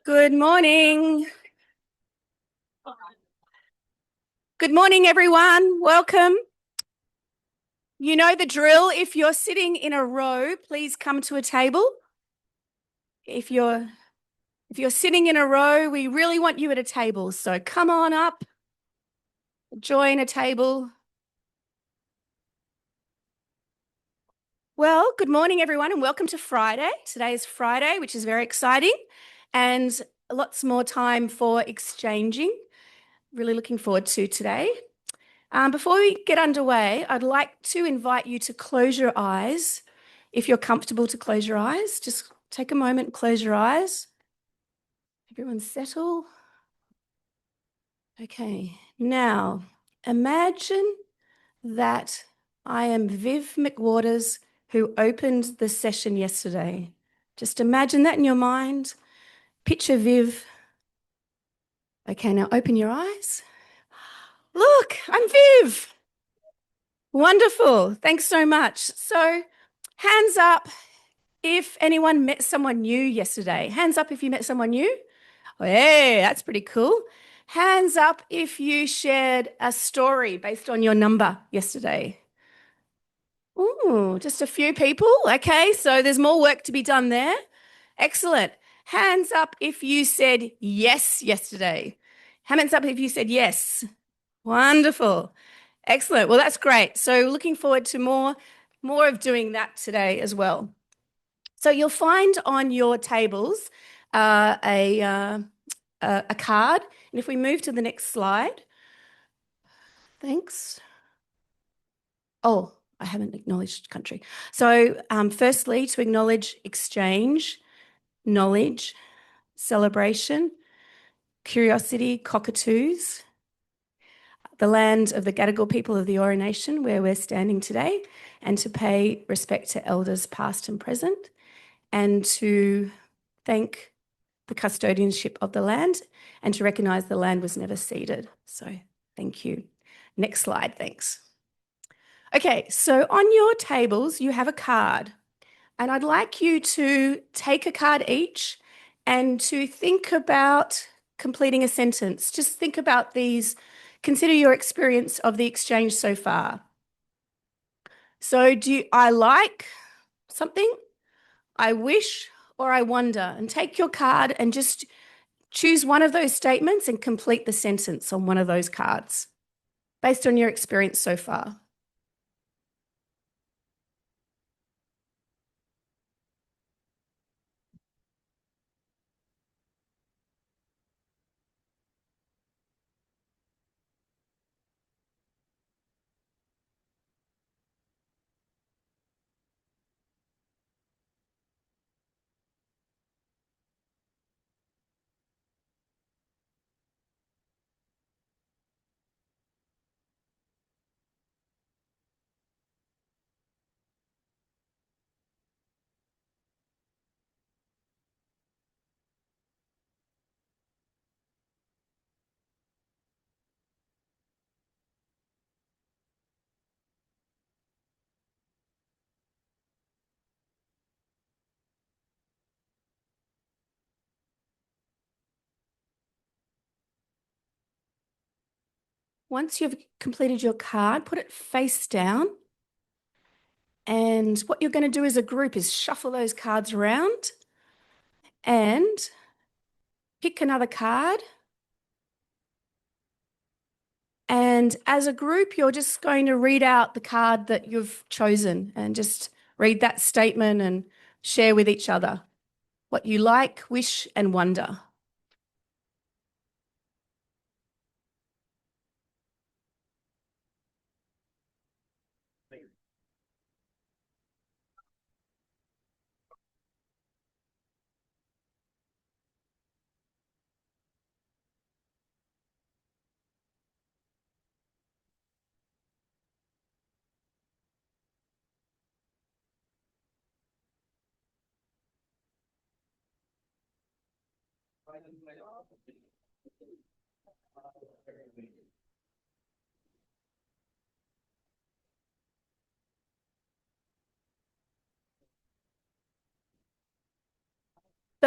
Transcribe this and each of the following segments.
Good morning. Good morning, everyone. Welcome. You know the drill. If you're sitting in a row, please come to a table. If you're sitting in a row, we really want you at a table. So come on up, join a table. Well, good morning, everyone, and welcome to Friday. Today is Friday, which is very exciting, and lots more time for exchanging. Really looking forward to today. Before we get underway, I'd like to invite you to close your eyes. If you're comfortable to close your eyes, just take a moment and close your eyes. Everyone settle. Okay, now imagine that I am Viv McWaters, who opened the session yesterday. Just imagine that in your mind. Picture Viv. Okay, now open your eyes. Look, I'm Viv. Wonderful. Thanks so much. So, hands up if anyone met someone new yesterday. Hands up if you met someone new. Oh, hey, that's pretty cool. Hands up if you shared a story based on your number yesterday. Ooh, just a few people. Okay, so there's more work to be done there. Excellent. Hands up if you said yes yesterday. Hands up if you said yes. Wonderful. Excellent. Well, that's great. So looking forward to more of doing that today as well. So you'll find on your tables uh, a, uh, a card. And if we move to the next slide, thanks. Oh, I haven't acknowledged country. So firstly, to acknowledge exchange, knowledge, celebration, curiosity, cockatoos, the land of the Gadigal people of the Eora Nation, where we're standing today, and to pay respect to elders past and present, and to thank the custodianship of the land and to recognise the land was never ceded. So thank you. Next slide, thanks. Okay, so on your tables, you have a card, and I'd like you to take a card each and to think about completing a sentence. Just think about these, consider your experience of the exchange so far. So I like something, I wish, or I wonder, and take your card and just choose one of those statements and complete the sentence on one of those cards based on your experience so far. Once you've completed your card, put it face down. And what you're going to do as a group is shuffle those cards around and pick another card. And as a group, you're just going to read out the card that you've chosen and just read that statement and share with each other what you like, wish, and wonder.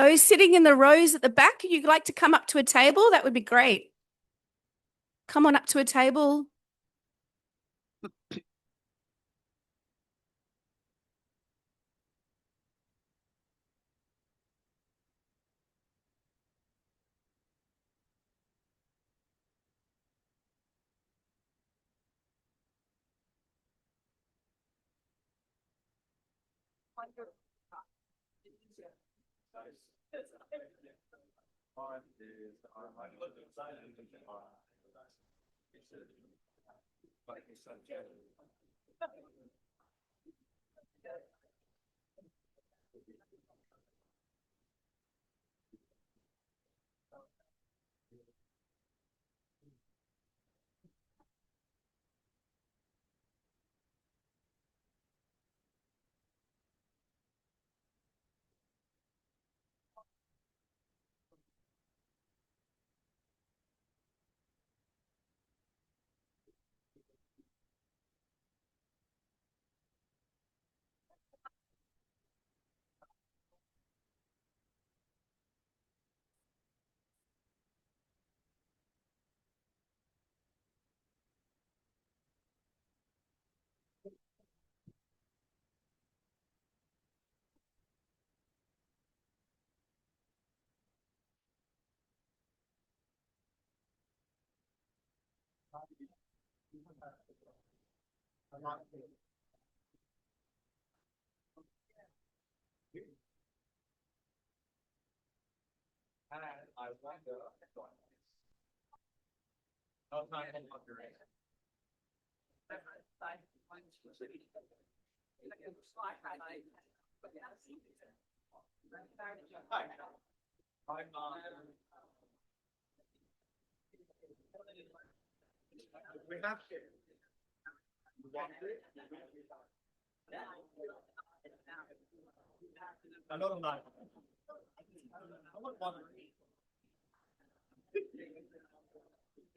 Those sitting in the rows at the back, if you'd like to come up to a table, that would be great. Come on up to a table.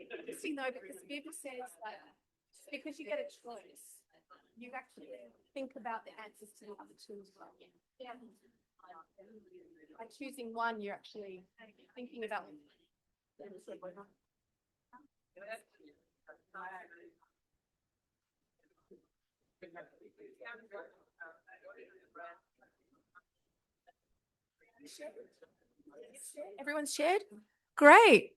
Interesting though, because Viv says that because you get a choice, you actually think about the answers to the other two as well. Yeah. By choosing one, you're actually thinking about. Everyone's shared? Great.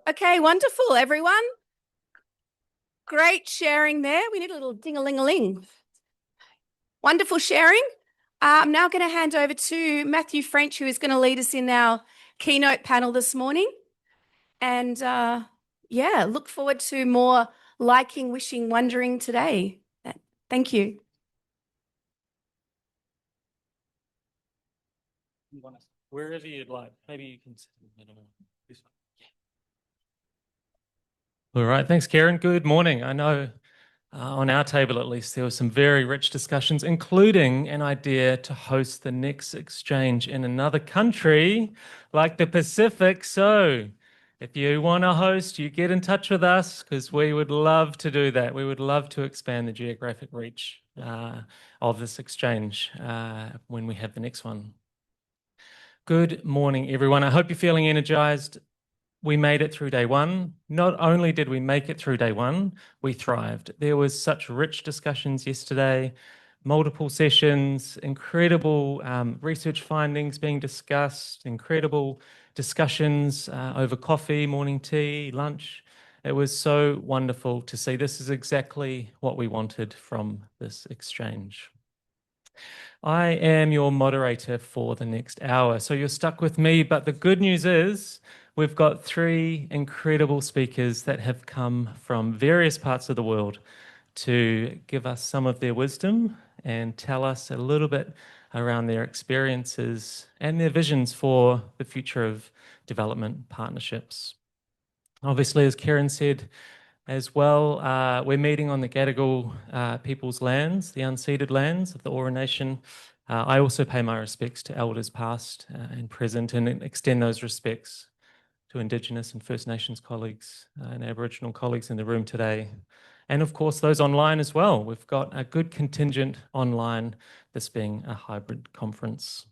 Okay, wonderful, everyone. Great sharing there. We need a little ding-a-ling-a-ling. Wonderful sharing. I'm now going to hand over to Matthew French, who is going to lead us in our keynote panel this morning. And yeah, look forward to more liking, wishing, wondering today. Thank you. Wherever you'd like. Maybe you can sit in the middle. This one. Yeah. All right. Thanks, Karen. Good morning. I know on our table, at least, there were some very rich discussions, including an idea to host the next exchange in another country like the Pacific. So if you want to host, you get in touch with us because we would love to do that. We would love to expand the geographic reach of this exchange when we have the next one. Good morning, everyone. I hope you're feeling energized. We made it through day one. Not only did we make it through day one, we thrived. There was such rich discussions yesterday. multiple sessions, incredible research findings being discussed, incredible discussions over coffee, morning tea, lunch. It was so wonderful to see. This is exactly what we wanted from this exchange. I am your moderator for the next hour, so you're stuck with me. But the good news is we've got three incredible speakers that have come from various parts of the world to give us some of their wisdom and tell us a little bit around their experiences and their visions for the future of development partnerships. Obviously, as Karen said, as well, we're meeting on the Gadigal people's lands, the unceded lands of the Ora Nation. I also pay my respects to elders past and present and extend those respects to Indigenous and First Nations colleagues and Aboriginal colleagues in the room today. And of course, those online as well. We've got a good contingent online, this being a hybrid conference.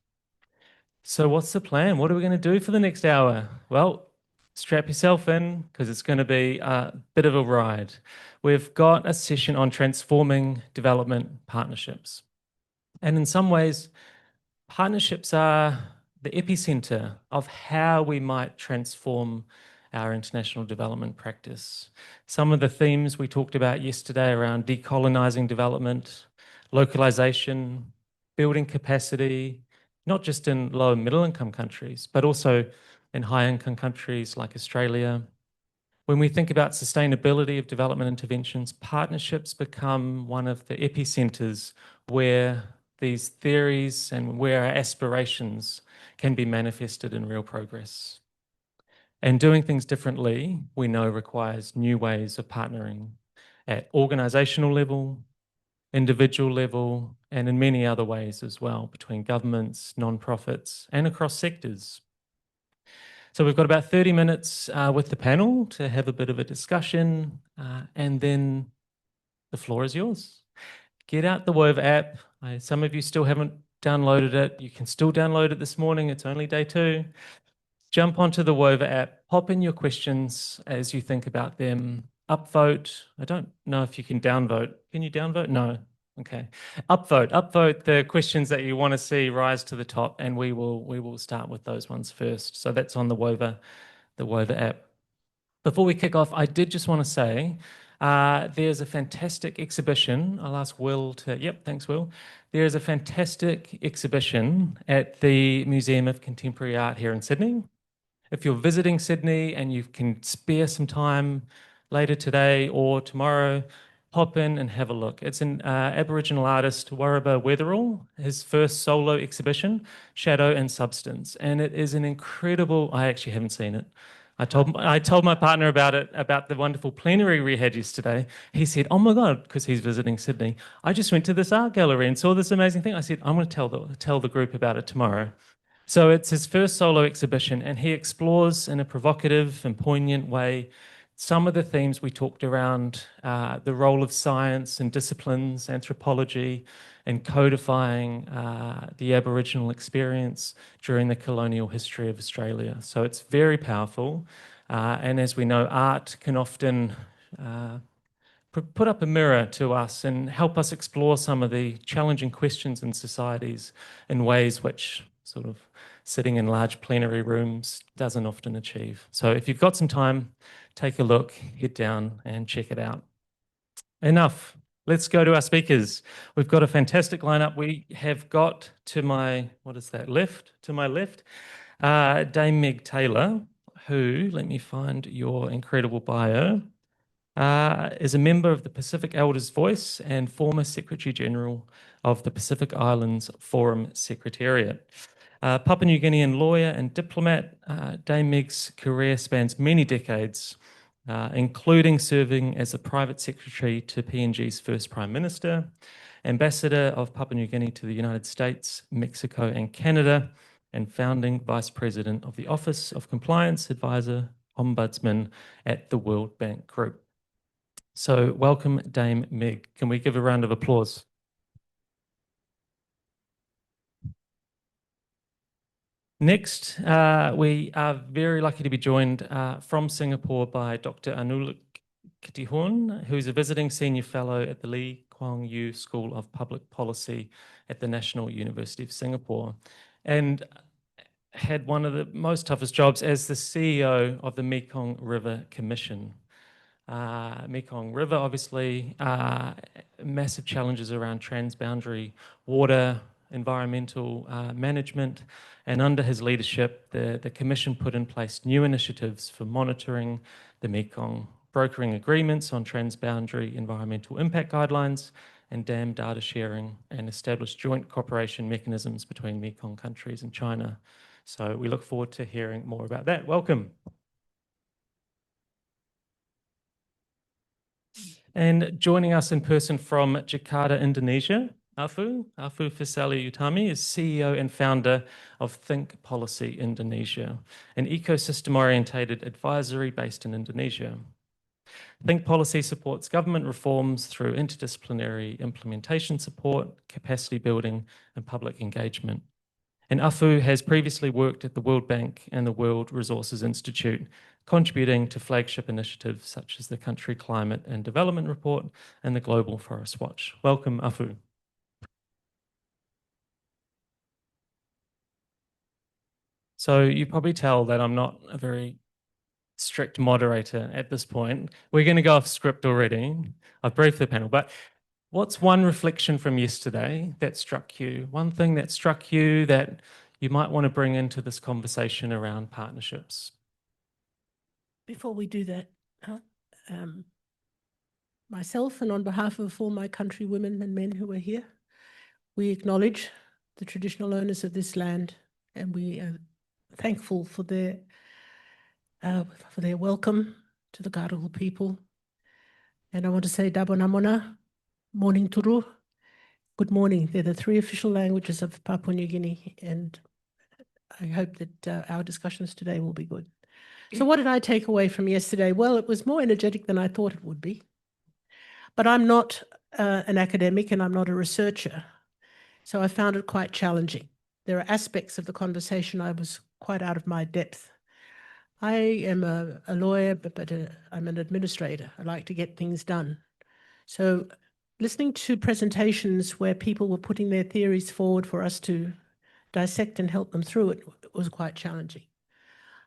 So what's the plan? What are we going to do for the next hour? Well, strap yourself in because it's going to be a bit of a ride. We've got a session on transforming development partnerships. And in some ways, partnerships are the epicenter of how we might transform our international development practice. Some of the themes we talked about yesterday around decolonizing development, localization, building capacity, not just in low and middle income countries, but also in high income countries like Australia. When we think about sustainability of development interventions, partnerships become one of the epicenters where these theories and where our aspirations can be manifested in real progress. And doing things differently, we know requires new ways of partnering at organizational level, individual level, and in many other ways as well, between governments, non-profits, and across sectors. So we've got about 30 minutes with the panel to have a bit of a discussion, and then the floor is yours. Get out the Wove app. Some of you still haven't downloaded it. You can still download it this morning. It's only day 2. Jump onto the Wove app, pop in your questions as you think about them. Upvote. I don't know if you can downvote. Can you downvote? No. Okay. Upvote the questions that you want to see rise to the top, and we will start with those ones first. So that's on the Wove app. Before we kick off, I did just want to say there's a fantastic exhibition. I'll ask Will to, yep, thanks, Will. There's a fantastic exhibition at the Museum of Contemporary Art here in Sydney. If you're visiting Sydney and you can spare some time later today or tomorrow, pop in and have a look. It's an Aboriginal artist, Warraba Weatherall, his first solo exhibition, Shadow and Substance. And it is an incredible, I actually haven't seen it. I told my partner about it, about the wonderful plenary we had yesterday. He said, oh my God, because he's visiting Sydney. I just went to this art gallery and saw this amazing thing. I said, I'm going to tell the group about it tomorrow. So it's his first solo exhibition, and he explores in a provocative and poignant way some of the themes we talked around, the role of science and disciplines, anthropology, and codifying the Aboriginal experience during the colonial history of Australia. So it's very powerful. And as we know, art can often put up a mirror to us and help us explore some of the challenging questions in societies in ways which sort of sitting in large plenary rooms doesn't often achieve. So if you've got some time, take a look, head down and check it out. Enough. Let's go to our speakers. We've got a fantastic lineup. We have got to my, what is that, left? To my left, Dame Meg Taylor, who, let me find your incredible bio, is a member of the Pacific Elders Voice and former Secretary General of the Pacific Islands Forum Secretariat. Papua New Guinean lawyer and diplomat, Dame Meg's career spans many decades, including serving as a private secretary to PNG's first Prime Minister, Ambassador of Papua New Guinea to the United States, Mexico and Canada, and founding Vice President of the Office of Compliance Advisor Ombudsman at the World Bank Group. So welcome, Dame Meg. Can we give a round of applause? Next, we are very lucky to be joined from Singapore by Dr. Anulak Kitihorn, who's a visiting senior fellow at the Lee Kwong Yu School of Public Policy at the National University of Singapore, and had one of the most toughest jobs as the CEO of the Mekong River Commission. Mekong River, obviously, massive challenges around transboundary water, environmental management, and under his leadership, the Commission put in place new initiatives for monitoring the Mekong, brokering agreements on transboundary environmental impact guidelines, and dam data sharing, and established joint cooperation mechanisms between Mekong countries and China. So we look forward to hearing more about that. Welcome. And joining us in person from Jakarta, Indonesia, Afu Fisali Utami is CEO and founder of Think Policy Indonesia, an ecosystem-orientated advisory based in Indonesia. Think Policy supports government reforms through interdisciplinary implementation support, capacity building, and public engagement. And Afu has previously worked at the World Bank and the World Resources Institute, contributing to flagship initiatives such as the Country Climate and Development Report and the Global Forest Watch. Welcome, Afu. So you probably tell that I'm not a very strict moderator at this point. We're going to go off script already. I've briefed the panel, but what's one reflection from yesterday that struck you? One thing that struck you that you might want to bring into this conversation around partnerships? Before we do that, myself and on behalf of all my countrywomen and men who are here, we acknowledge the traditional owners of this land, and we are thankful for their welcome to the Gadigal people. And I want to say Dabo Namona, morning turu, good morning. They're the three official languages of Papua New Guinea, and I hope that our discussions today will be good. So what did I take away from yesterday? Well, it was more energetic than I thought it would be. But I'm not an academic and I'm not a researcher, so I found it quite challenging. There are aspects of the conversation I was quite out of my depth. I am a lawyer, but I'm an administrator. I like to get things done. So listening to presentations where people were putting their theories forward for us to dissect and help them through it was quite challenging.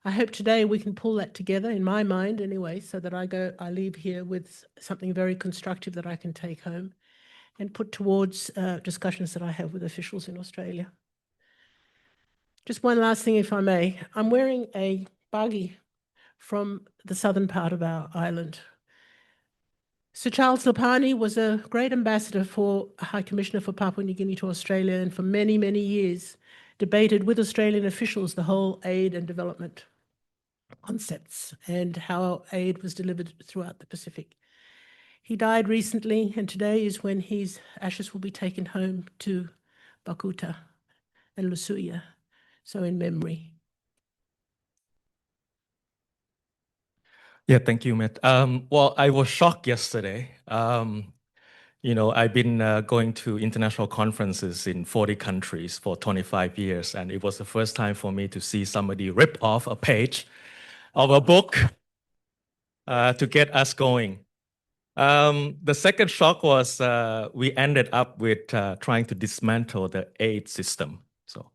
I hope today we can pull that together, in my mind anyway, so that I leave here with something very constructive that I can take home and put towards discussions that I have with officials in Australia. Just one last thing, if I may. I'm wearing a bagi from the southern part of our island. Sir Charles Lopani was a great ambassador for High Commissioner for Papua New Guinea to Australia, and for many, many years debated with Australian officials the whole aid and development concepts and how aid was delivered throughout the Pacific. He died recently, and today is when his ashes will be taken home to Bakuta and Lusuya, so in memory. Yeah, thank you, Matt. Well, I was shocked yesterday. I've been going to international conferences in 40 countries for 25 years, and it was the first time for me to see somebody rip off a page of a book to get us going. The second shock was we ended up with trying to dismantle the aid system. So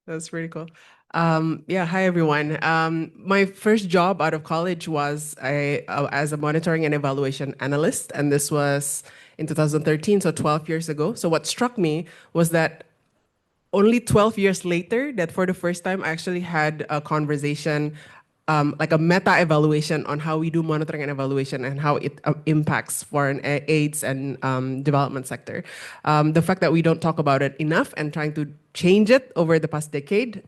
that's pretty cool. Yeah, hi everyone. My first job out of college was as a monitoring and evaluation analyst, and this was in 2013, so 12 years ago. So what struck me was that only 12 years later, that for the first time, I actually had a conversation, like a meta-evaluation on how we do monitoring and evaluation and how it impacts foreign aids and development sector. The fact that we don't talk about it enough and trying to change it over the past decade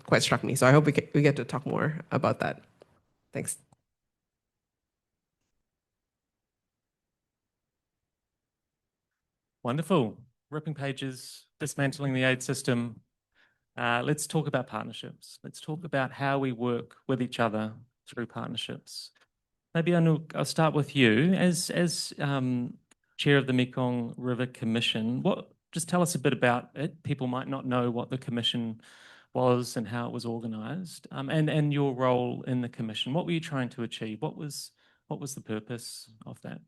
quite struck me. So I hope we get to talk more about that. Thanks. Wonderful. Ripping pages, dismantling the aid system. Let's talk about partnerships. Let's talk about how we work with each other through partnerships. Maybe Anu, I'll start with you. As chair of the Mekong River Commission, just tell us a bit about it. People might not know what the commission was and how it was organised, and your role in the commission. What were you trying to achieve? What was the purpose of that?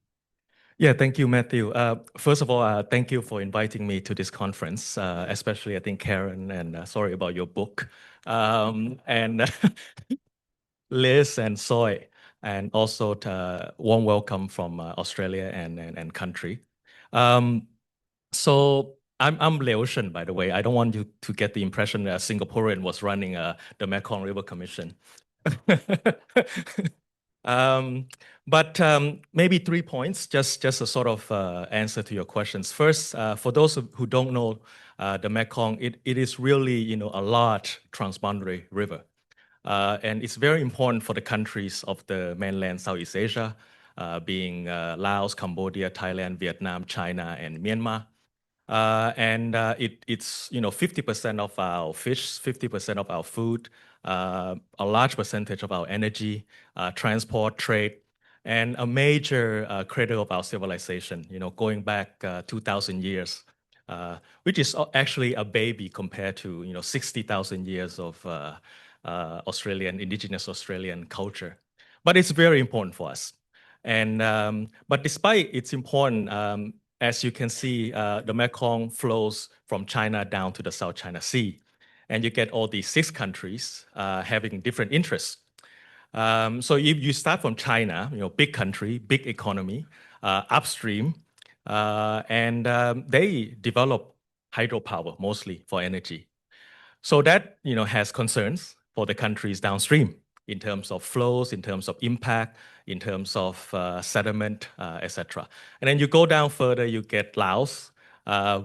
Yeah, thank you, Matthew. First of all, thank you for inviting me to this conference, especially I think Karen, and sorry about your book, and Liz and Soy, and also warm welcome from Australia and country. So I'm Liu Shen, by the way. I don't want you to get the impression that a Singaporean was running the Mekong River Commission. But maybe 3 points, just a sort of answer to your questions. First, for those who don't know the Mekong, it is really a large transboundary river. And it's very important for the countries of the mainland Southeast Asia, being Laos, Cambodia, Thailand, Vietnam, China, and Myanmar. It's 50% of our fish, 50% of our food, a large percentage of our energy, transport, trade, and a major cradle of our civilization. Going back 2,000 years, which is actually a baby compared to 60,000 years of indigenous Australian culture. But it's very important for us. But despite its importance, as you can see, the Mekong flows from China down to the South China Sea. And you get all these 6 countries having different interests. So if you start from China, big country, big economy, upstream, they develop hydropower mostly for energy. So that has concerns for the countries downstream in terms of flows, in terms of impact, in terms of sediment, etc. And then you go down further, you get Laos,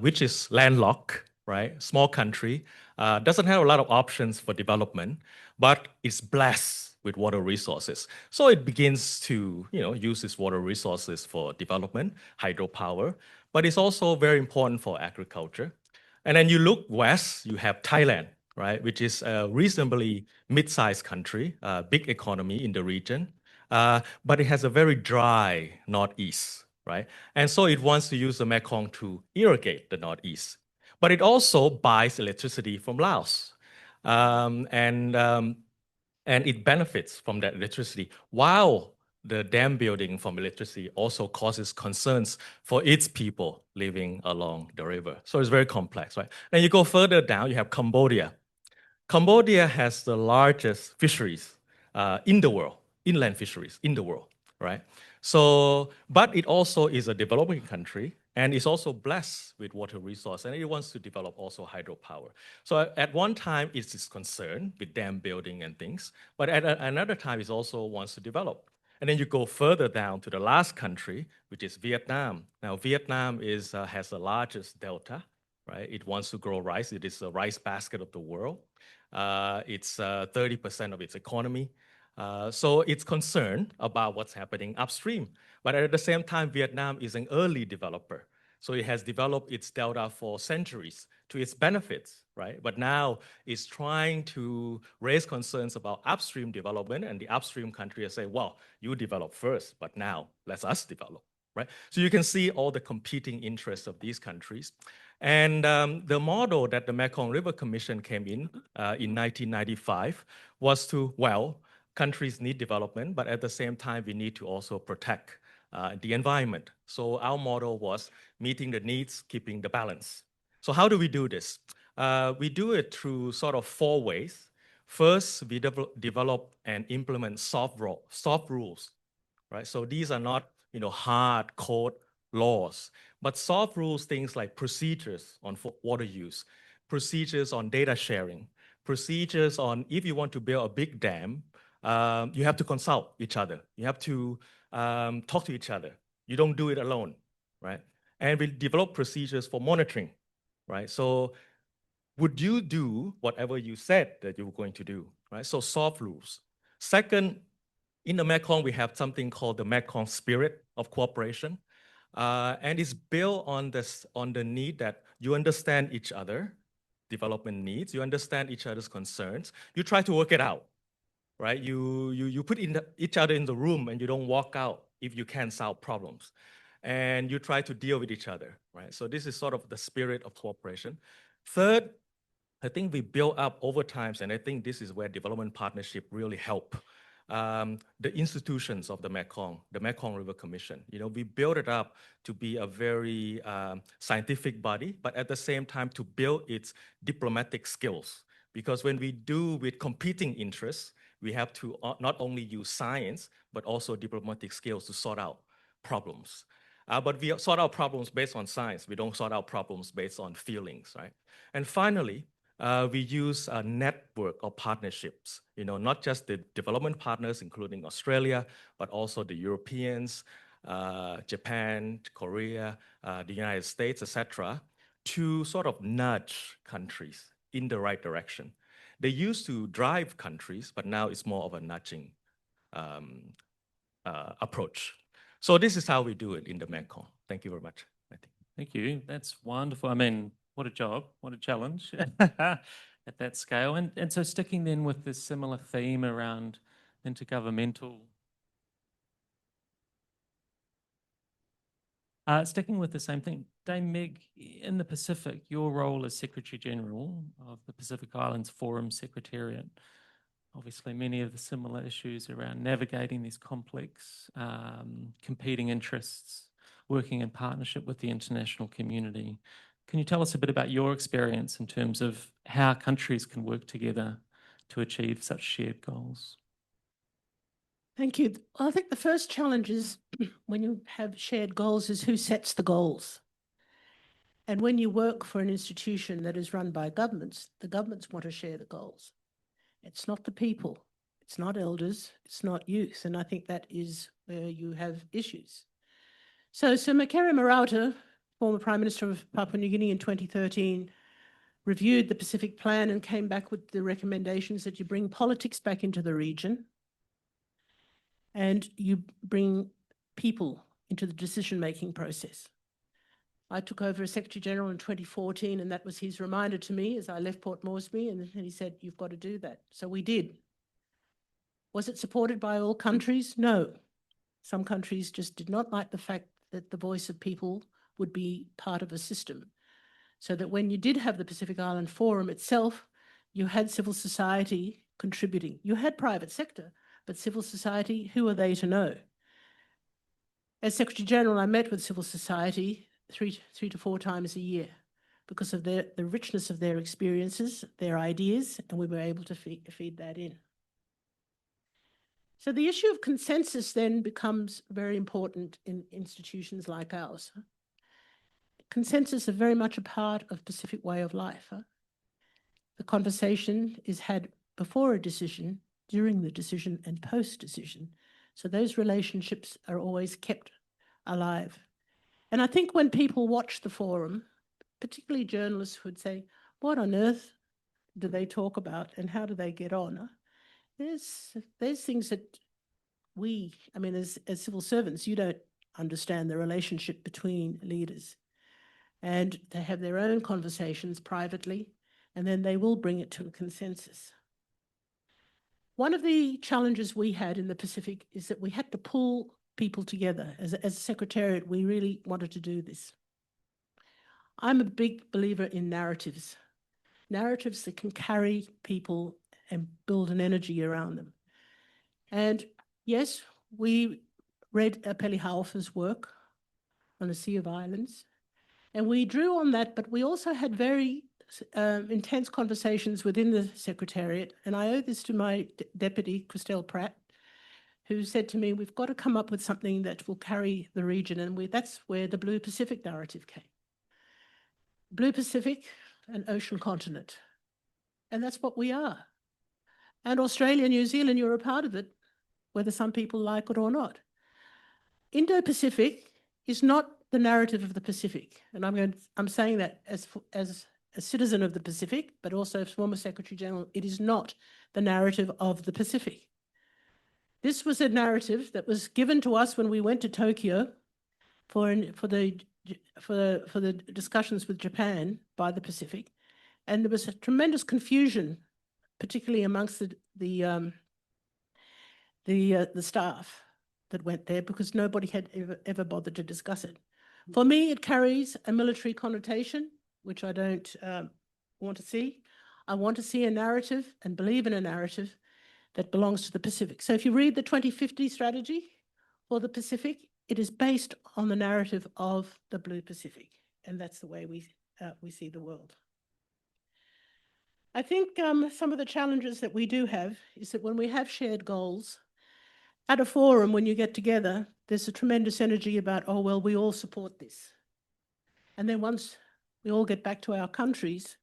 which is landlocked, right? Small country, doesn't have a lot of options for development, but it's blessed with water resources. So it begins to use its water resources for development, hydropower, but it's also very important for agriculture. And then you look west, you have Thailand, right, which is a reasonably mid-sized country, big economy in the region, but it has a very dry northeast, right? And so it wants to use the Mekong to irrigate the northeast. But it also buys electricity from Laos. And it benefits from that electricity, while the dam building from electricity also causes concerns for its people living along the river. So it's very complex, right? Then you go further down, you have Cambodia. Cambodia has the largest fisheries in the world, inland fisheries in the world, right? So, but it also is a developing country, and it's also blessed with water resource, and it wants to develop also hydropower. So at one time, it's concerned with dam building and things, but at another time, it also wants to develop. And then you go further down to the last country, which is Vietnam. Now, Vietnam has the largest delta, right? It wants to grow rice. It is the rice basket of the world. It's 30% of its economy. So it's concerned about what's happening upstream. But at the same time, Vietnam is an early developer. So it has developed its delta for centuries to its benefits, right? But now it's trying to raise concerns about upstream development, and the upstream countries say, well, you develop first, but now let us develop, right? So you can see all the competing interests of these countries. And the model that the Mekong River Commission came in 1995 was to, well, countries need development, but at the same time, we need to also protect the environment. So our model was meeting the needs, keeping the balance. So how do we do this? We do it through sort of 4 ways. First, we develop and implement soft rules, right? So these are not hard code laws, but soft rules, things like procedures on water use, procedures on data sharing, procedures on if you want to build a big dam, you have to consult each other. You have to talk to each other. You don't do it alone, right? And we develop procedures for monitoring, right? So would you do whatever you said that you were going to do, right? So soft rules. Second, in the Mekong, we have something called the Mekong spirit of cooperation. And it's built on the need that you understand each other, development needs, you understand each other's concerns, you try to work it out, right? You put each other in the room and you don't walk out if you can't solve problems. And you try to deal with each other, right? So this is sort of the spirit of cooperation. Third, I think we built up over time, and I think this is where development partnership really help. the institutions of the Mekong River Commission. We built it up to be a very scientific body, but at the same time to build its diplomatic skills. Because when we do with competing interests, we have to not only use science, but also diplomatic skills to sort out problems. But we sort out problems based on science. We don't sort out problems based on feelings, right? And finally, we use a network of partnerships, not just the development partners, including Australia, but also the Europeans, Japan, Korea, the United States, etc., to sort of nudge countries in the right direction. They used to drive countries, but now it's more of a nudging approach. So this is how we do it in the Mekong. Thank you very much. Thank you. That's wonderful. I mean, what a job, what a challenge at that scale. And so sticking then with this similar theme around intergovernmental, sticking with the same thing, Dame Meg, in the Pacific, your role as Secretary General of the Pacific Islands Forum Secretariat, obviously many of the similar issues around navigating these complex competing interests, working in partnership with the international community. Can you tell us a bit about your experience in terms of how countries can work together to achieve such shared goals? Thank you. Well, I think the first challenge is when you have shared goals is who sets the goals. And when you work for an institution that is run by governments, the governments want to share the goals. It's not the people, it's not elders, it's not youth. And I think that is where you have issues. So Sir Makere Marauta, former Prime Minister of Papua New Guinea in 2013, reviewed the Pacific Plan and came back with the recommendations that you bring politics back into the region and you bring people into the decision-making process. I took over as Secretary General in 2014, and that was his reminder to me as I left Port Moresby, and he said, you've got to do that. So we did. Was it supported by all countries? No. Some countries just did not like the fact that the voice of people would be part of a system. So that when you did have the Pacific Island Forum itself, you had civil society contributing. You had private sector, but civil society, who are they to know? As Secretary General, I met with civil society three to four times a year because of the richness of their experiences, their ideas, and we were able to feed that in. So the issue of consensus then becomes very important in institutions like ours. Consensus is very much a part of Pacific way of life. The conversation is had before a decision, during the decision, and post-decision. So those relationships are always kept alive. And I think when people watch the forum, particularly journalists who would say, what on earth do they talk about and how do they get on? There's things that as civil servants, you don't understand the relationship between leaders. And they have their own conversations privately, and then they will bring it to a consensus. One of the challenges we had in the Pacific is that we had to pull people together. As a secretariat, we really wanted to do this. I'm a big believer in narratives that can carry people and build an energy around them. And yes, we read Apeli Haufer's work on a Sea of Islands, and we drew on that, but we also had very intense conversations within the Secretariat, and I owe this to my deputy, Christelle Pratt, who said to me, we've got to come up with something that will carry the region, and that's where the Blue Pacific narrative came. Blue Pacific, an ocean continent, and that's what we are. And Australia, New Zealand, you're a part of it, whether some people like it or not. Indo-Pacific is not the narrative of the Pacific, and I'm saying that as a citizen of the Pacific, but also as former Secretary General, it is not the narrative of the Pacific. This was a narrative that was given to us when we went to Tokyo for the discussions with Japan by the Pacific, and there was a tremendous confusion, particularly amongst the staff that went there, because nobody had ever bothered to discuss it. For me, it carries a military connotation, which I don't want to see. I want to see a narrative and believe in a narrative that belongs to the Pacific. So if you read the 2050 strategy for the Pacific, it is based on the narrative of the Blue Pacific, and that's the way we see the world. I think some of the challenges that we do have is that when we have shared goals, at a forum, when you get together, there's a tremendous energy about, oh, well, we all support this. And then once we all get back to our countries,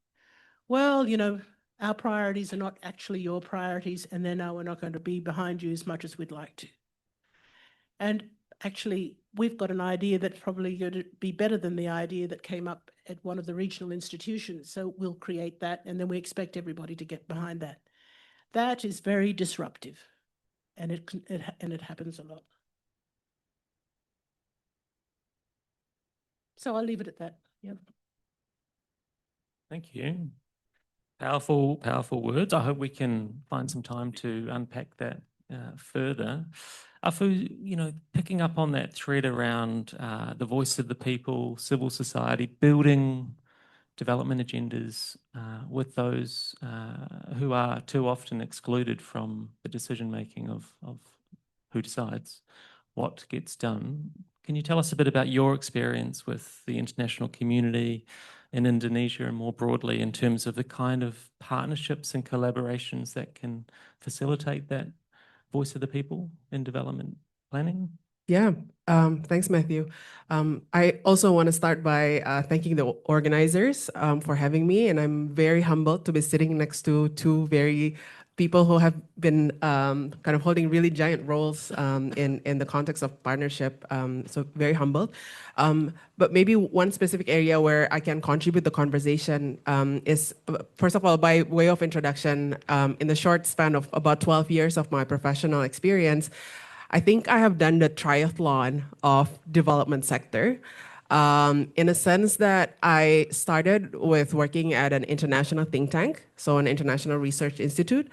well, you know, our priorities are not actually your priorities, and then we're not going to be behind you as much as we'd like to. And actually, we've got an idea that's probably going to be better than the idea that came up at one of the regional institutions. So we'll create that, and then we expect everybody to get behind that. That is very disruptive, and it happens a lot. So I'll leave it at that. Yep. Thank you. Powerful, powerful words. I hope we can find some time to unpack that further. Afu, you know, picking up on that thread around the voice of the people, civil society, building development agendas with those who are too often excluded from the decision-making of who decides what gets done. Can you tell us a bit about your experience with the international community in Indonesia and more broadly in terms of the kind of partnerships and collaborations that can facilitate that voice of the people in development planning? Yeah, thanks, Matthew. I also want to start by thanking the organizers for having me, and I'm very humbled to be sitting next to two very people who have been kind of holding really giant roles in the context of partnership. So very humbled. But maybe one specific area where I can contribute the conversation is, first of all, by way of introduction, in the short span of about 12 years of my professional experience, I think I have done the triathlon of development sector. In a sense that I started with working at an international think tank, so an international research institute.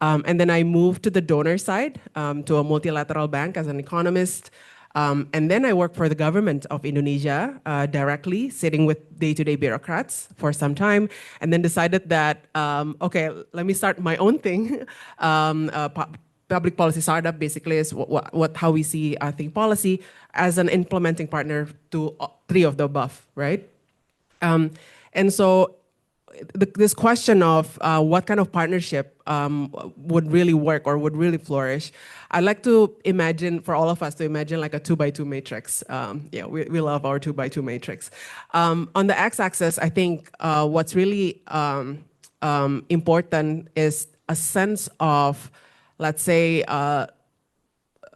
And then I moved to the donor side, to a multilateral bank as an economist. And then I worked for the government of Indonesia directly, sitting with day-to-day bureaucrats for some time, and then decided that, okay, let me start my own thing. Public policy startup basically is how we see, I think, policy as an implementing partner to three of the above, right? And so this question of what kind of partnership would really work or would really flourish, I like to imagine, for all of us to imagine like a 2x2 matrix. Yeah, we love our 2x2 matrix. On the x-axis, I think what's really important is a sense of, let's say,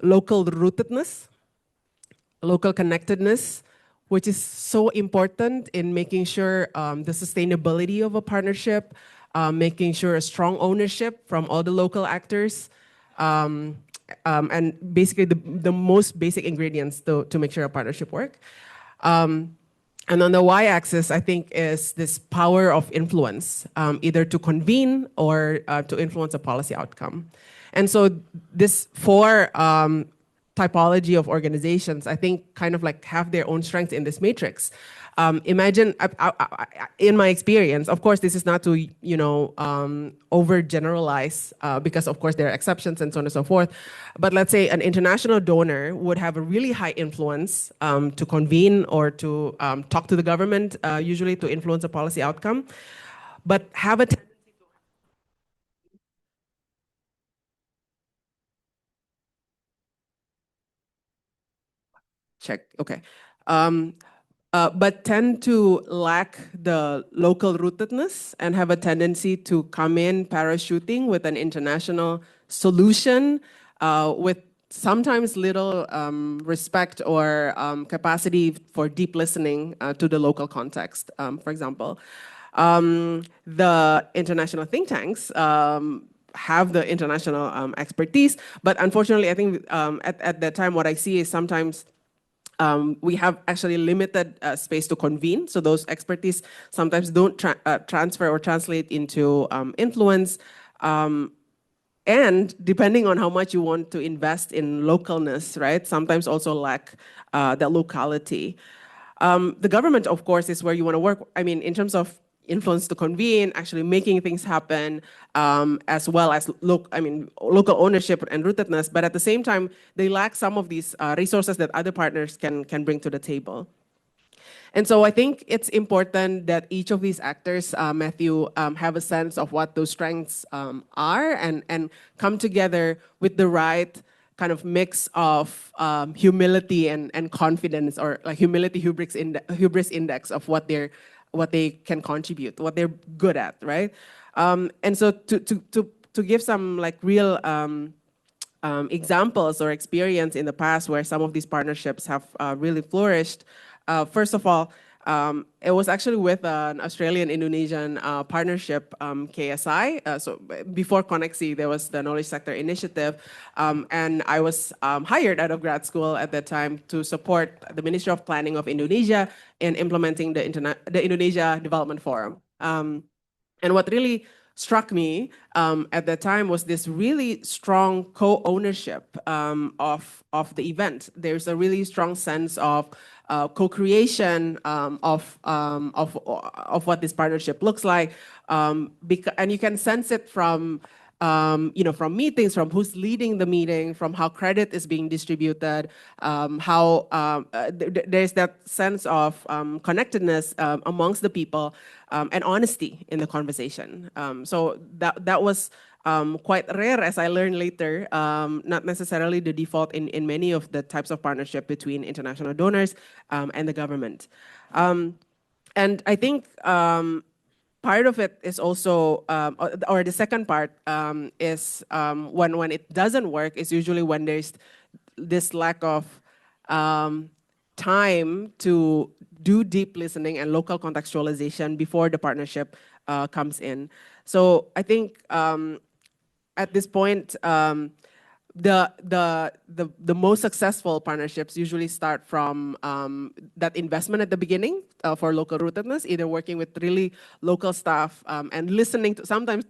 local rootedness, local connectedness, which is so important in making sure the sustainability of a partnership, making sure a strong ownership from all the local actors, and basically the most basic ingredients to make sure a partnership work. And on the y-axis, I think, is this power of influence, either to convene or to influence a policy outcome. And so this four typology of organizations, I think, kind of like have their own strengths in this matrix. Imagine, in my experience, of course, this is not to, you know, overgeneralize, because of course there are exceptions and so on and so forth. But let's say an international donor would have a really high influence to convene or to talk to the government, usually to influence a policy outcome, but have a check, okay. But tend to lack the local rootedness and have a tendency to come in parachuting with an international solution with sometimes little respect or capacity for deep listening to the local context. For example, the international think tanks have the international expertise, but unfortunately, I think at that time, what I see is sometimes we have actually limited space to convene. So those expertise sometimes don't transfer or translate into influence. And depending on how much you want to invest in localness, right, sometimes also lack the locality. The government, of course, is where you want to work. I mean, in terms of, influence to convene, actually making things happen, as well as local ownership and rootedness. But at the same time, they lack some of these resources that other partners can bring to the table. And so I think it's important that each of these actors, Matthew, have a sense of what those strengths are and come together with the right kind of mix of humility and confidence, or like humility hubris index of what they can contribute, what they're good at, right? And so to give some like real examples or experience in the past where some of these partnerships have really flourished. First of all, it was actually with an Australian-Indonesian partnership, KSI. So before Koneksi, there was the Knowledge Sector Initiative, and I was hired out of grad school at that time to support the Ministry of Planning of Indonesia in implementing the Indonesia Development Forum. And what really struck me at that time was this really strong co-ownership of the event. There's a really strong sense of co-creation of what this partnership looks like, and you can sense it from from meetings, from who's leading the meeting, from how credit is being distributed, there's that sense of connectedness amongst the people, and honesty in the conversation. So that was quite rare, as I learned later, not necessarily the default in many of the types of partnership between international donors and the government. And I think part of it is also, or the second part is when it doesn't work, is usually when there's this lack of time to do deep listening and local contextualization before the partnership comes in. So I think at this point, the most successful partnerships usually start from that investment at the beginning for local rootedness, either working with really local staff and listening to sometimes.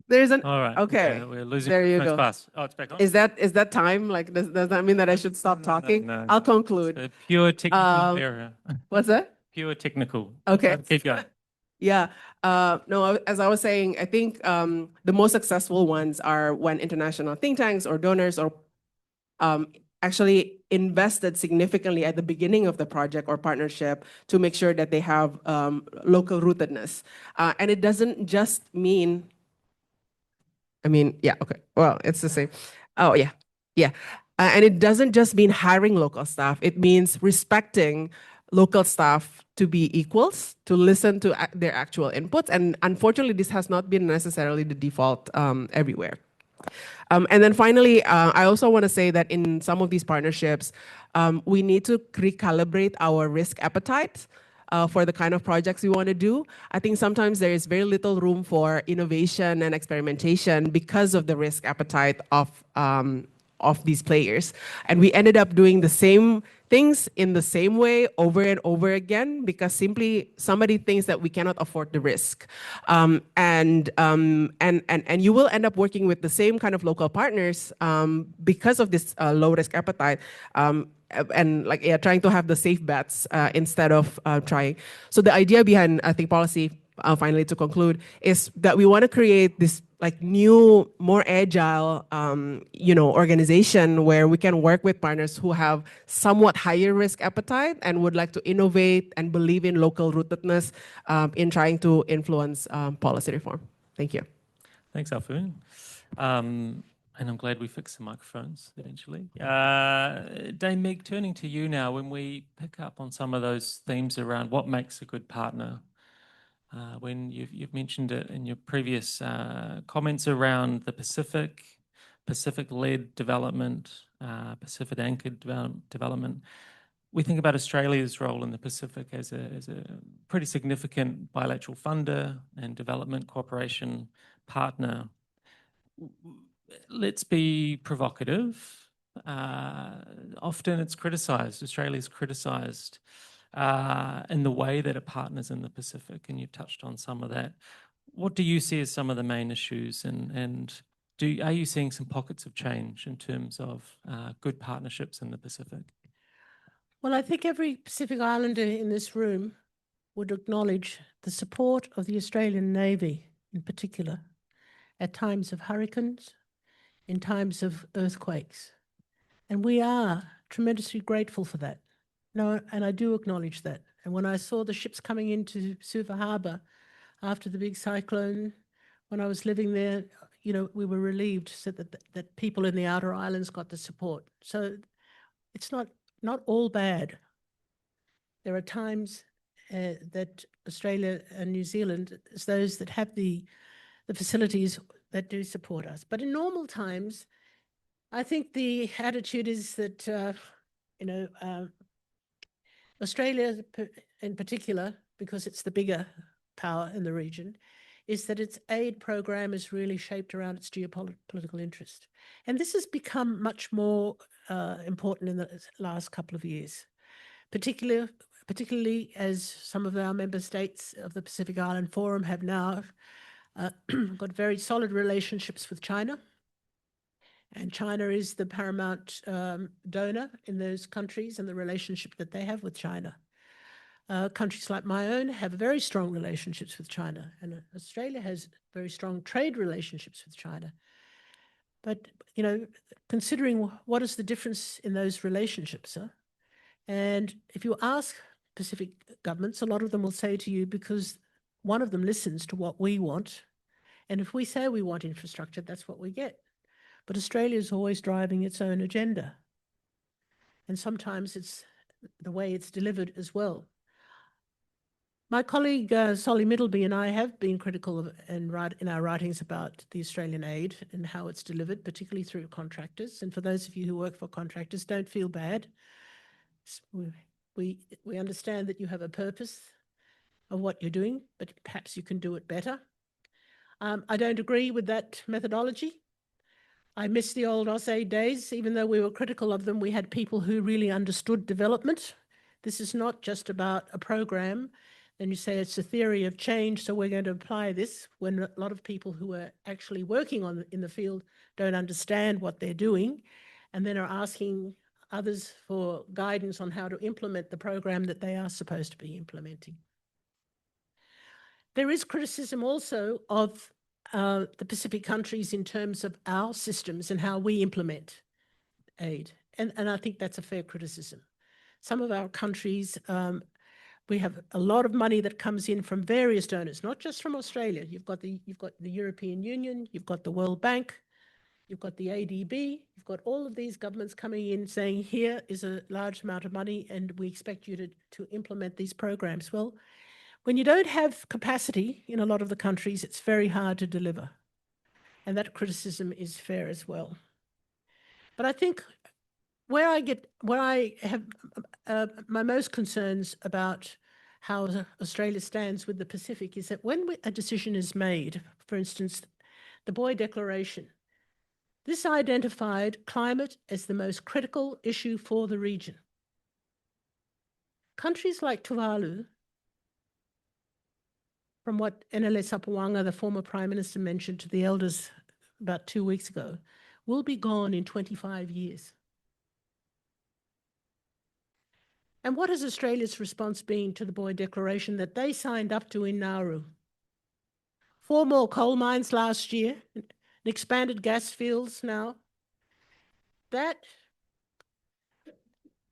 There's an All right. okay. We're losing There you go. fast. Oh, it's back on. Is that time? Like, does that mean that I should stop talking? No. I'll conclude. It's a pure technical error. What's that? Pure technical. Okay. Keep going. Yeah. No, as I was saying, I think the most successful ones are when international think tanks or donors or actually invested significantly at the beginning of the project or partnership to make sure that they have local rootedness. And it doesn't just mean, yeah, okay. Well, it's the same. Oh, yeah. Yeah. And it doesn't just mean hiring local staff. It means respecting local staff to be equals, to listen to their actual inputs. And unfortunately, this has not been necessarily the default everywhere. And then finally, I also want to say that in some of these partnerships, we need to recalibrate our risk appetite for the kind of projects we want to do. I think sometimes there is very little room for innovation and experimentation because of the risk appetite of these players. And we ended up doing the same things in the same way over and over again because simply somebody thinks that we cannot afford the risk. And you will end up working with the same kind of local partners because of this low risk appetite. And trying to have the safe bets instead of trying. So the idea behind, I think, policy, finally to conclude, is that we want to create this new, more agile, organization where we can work with partners who have somewhat higher risk appetite and would like to innovate and believe in local rootedness in trying to influence policy reform. Thank you. Thanks, Alfoon. And I'm glad we fixed the microphones eventually. Dame Meg, turning to you now, when we pick up on some of those themes around what makes a good partner, when you've mentioned it in your previous comments around the Pacific-led development, Pacific-anchored development, we think about Australia's role in the Pacific as a pretty significant bilateral funder and development cooperation partner. Let's be provocative. Often it's criticized, Australia's criticized in the way that it partners in the Pacific, and you've touched on some of that. What do you see as some of the main issues, and are you seeing some pockets of change in terms of good partnerships in the Pacific? Well, I think every Pacific Islander in this room would acknowledge the support of the Australian Navy in particular at times of hurricanes, in times of earthquakes. And we are tremendously grateful for that. No, and I do acknowledge that. And when I saw the ships coming into Suva Harbour after the big cyclone, when I was living there, you know, we were relieved so that people in the outer islands got the support. So it's not all bad. There are times that Australia and New Zealand is those that have the facilities that do support us. But in normal times, I think the attitude is that, Australia in particular, because it's the bigger power in the region, is that its aid program is really shaped around its geopolitical interest. And this has become much more important in the last couple of years, particularly as some of our member states of the Pacific Island Forum have now got very solid relationships with China. And China is the paramount donor in those countries and the relationship that they have with China. Countries like my own have very strong relationships with China, and Australia has very strong trade relationships with China. But, you know, considering what is the difference in those relationships, and if you ask Pacific governments, a lot of them will say to you, because one of them listens to what we want, and if we say we want infrastructure, that's what we get. But Australia is always driving its own agenda. And sometimes it's the way it's delivered as well. My colleague Solly Middleby and I have been critical of in our writings about the Australian aid and how it's delivered, particularly through contractors. And for those of you who work for contractors, don't feel bad. We understand that you have a purpose of what you're doing, but perhaps you can do it better. I don't agree with that methodology. I miss the old AusAid days. Even though we were critical of them, we had people who really understood development. This is not just about a program. Then you say it's a theory of change, so we're going to apply this, when a lot of people who are actually working in the field don't understand what they're doing, and then are asking others for guidance on how to implement the program that they are supposed to be implementing. There is criticism also of the Pacific countries in terms of our systems and how we implement aid. And I think that's a fair criticism. Some of our countries, we have a lot of money that comes in from various donors, not just from Australia. You've got the European Union, you've got the World Bank, you've got the ADB, you've got all of these governments coming in saying, here is a large amount of money and we expect you to implement these programs. Well, when you don't have capacity in a lot of the countries, it's very hard to deliver. And that criticism is fair as well. But I think where I have my most concerns about how Australia stands with the Pacific is that when a decision is made, for instance, the Boy Declaration, this identified climate as the most critical issue for the region. Countries like Tuvalu, from what Enele Sapawanga, the former Prime Minister, mentioned to the elders about 2 weeks ago, will be gone in 25 years. And what has Australia's response been to the Boy Declaration that they signed up to in Nauru? 4 more coal mines last year, and expanded gas fields now. That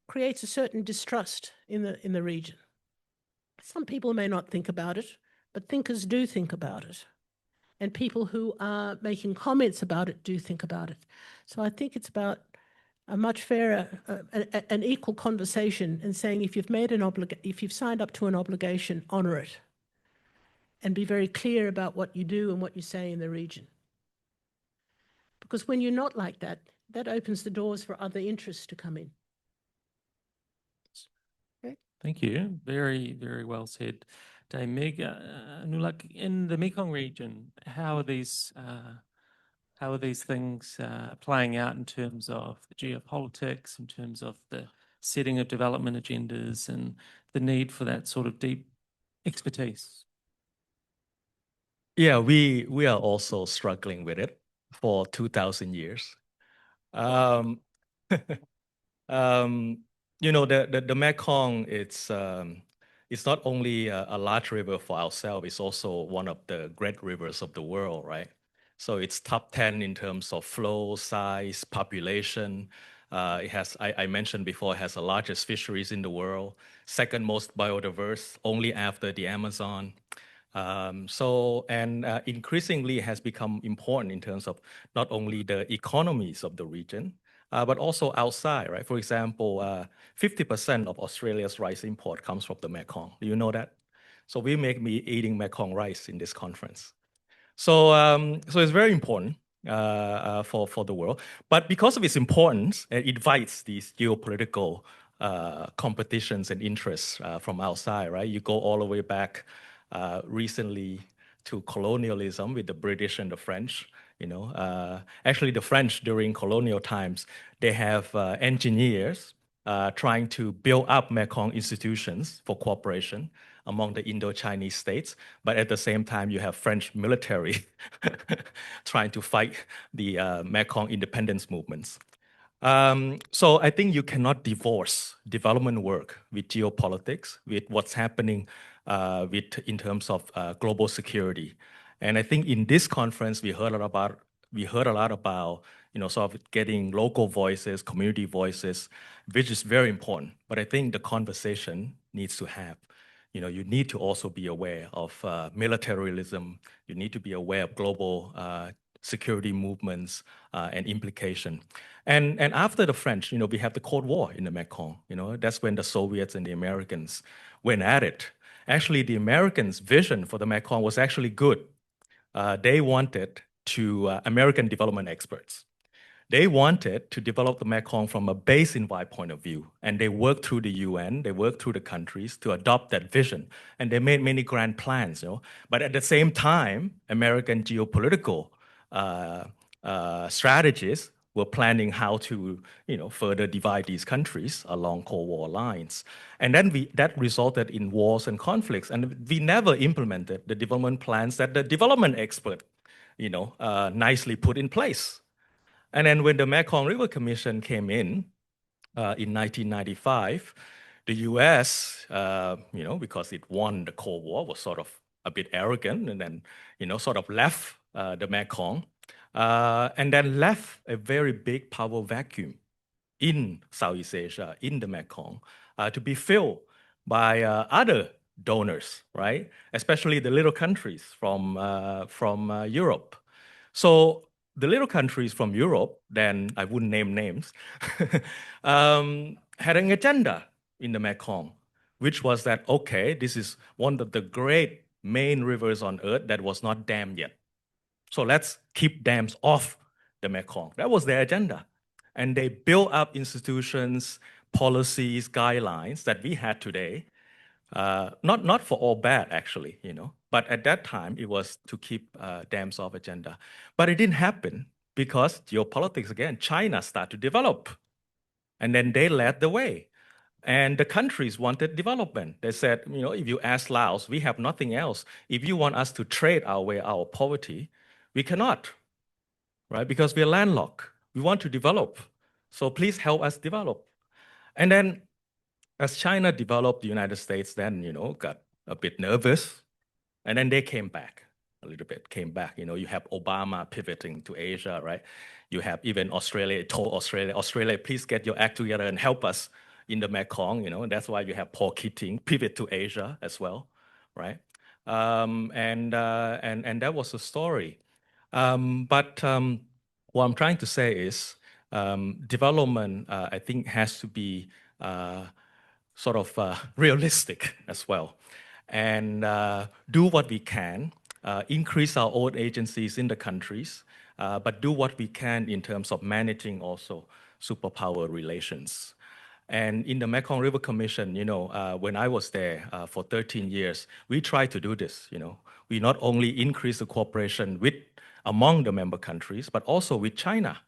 creates a certain distrust in the region. Some people may not think about it, but thinkers do think about it. And people who are making comments about it do think about it. So I think it's about a much fairer, an equal conversation, and saying if you've signed up to an obligation, honour it, and be very clear about what you do and what you say in the region. Because when you're not like that, that opens the doors for other interests to come in. Okay. Thank you. Very, very well said. Meg, Nulak, in the Mekong region, how are these things playing out in terms of the geopolitics, in terms of the setting of development agendas and the need for that sort of deep expertise? Yeah, we are also struggling with it for 2,000 years. You know, the Mekong, it's not only a large river for ourselves, it's also one of the great rivers of the world, right? So it's top 10 in terms of flow, size, population. It has, I mentioned before, it has the largest fisheries in the world, second most biodiverse, only after the Amazon. Increasingly has become important in terms of not only the economies of the region, but also outside, right? For example, 50% of Australia's rice import comes from the Mekong. Do you know that? So we may be eating Mekong rice in this conference. So it's very important for the world. But because of its importance, it invites these geopolitical competitions and interests from outside, right? You go all the way back recently to colonialism with the British and the French. You know, actually, the French during colonial times, they have engineers trying to build up Mekong institutions for cooperation among the Indo-Chinese states, but at the same time, you have French military trying to fight the Mekong independence movements. So I think you cannot divorce development work with geopolitics, with what's happening in terms of global security. And I think in this conference, we heard a lot about sort of getting local voices, community voices, which is very important. But I think the conversation needs to have. You need to also be aware of militarism. You need to be aware of global security movements and implication. And after the French, we have the Cold War in the Mekong. That's when the Soviets and the Americans went at it. Actually, the Americans' vision for the Mekong was actually good. They wanted American development experts. They wanted to develop the Mekong from a basin-wide point of view, and they worked through the UN, they worked through the countries to adopt that vision, and they made many grand plans. But at the same time, American geopolitical strategists were planning how to, further divide these countries along Cold War lines, and then that resulted in wars and conflicts, and we never implemented the development plans that the development expert, nicely put in place. And then when the Mekong River Commission came in 1995, the US, because it won the Cold War, was sort of a bit arrogant and then, sort of left the Mekong and then left a very big power vacuum in Southeast Asia, in the Mekong, to be filled by other donors, right? Especially the little countries from Europe. So the little countries from Europe, then I wouldn't name names, had an agenda in the Mekong, which was that, okay, this is one of the great main rivers on earth that was not dammed yet. So let's keep dams off the Mekong. That was their agenda. And they built up institutions, policies, guidelines that we had today. Not for all bad, actually, but at that time, it was to keep dams off agenda. But it didn't happen because geopolitics, again, China started to develop. And then they led the way. And the countries wanted development. They said, if you ask Laos, we have nothing else. If you want us to trade our way out of poverty, we cannot, right? Because we're landlocked. We want to develop. So please help us develop. And then as China developed, the United States then, got a bit nervous. And then they came back a little bit, You have Obama pivoting to Asia, right? You have even Australia told Australia, please get your act together and help us in the Mekong, And that's why you have Paul Keating pivot to Asia as well, right? And that was the story. But what I'm trying to say is development, I think, has to be sort of realistic as well, and do what we can, increase our own agencies in the countries, but do what we can in terms of managing also superpower relations. And in the Mekong River Commission, when I was there for 13 years, we tried to do this. We not only increase the cooperation among the member countries, but also with China.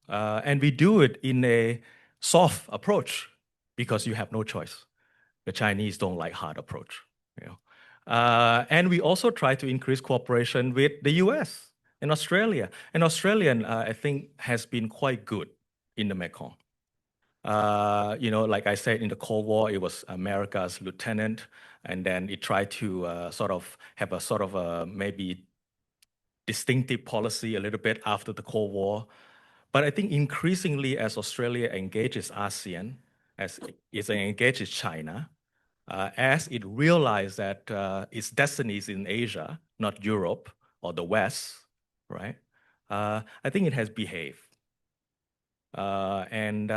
And we do it in a soft approach because you have no choice. The Chinese don't like hard approach. And we also try to increase cooperation with the US and Australia. And Australian, I think, has been quite good in the Mekong. Like I said, in the Cold War, it was America's lieutenant, and then it tried to sort of have a sort of a maybe distinctive policy a little bit after the Cold War. But I think increasingly as Australia engages ASEAN, as it engages China, as it realized that its destiny is in Asia, not Europe or the West, right? I think it has behaved. And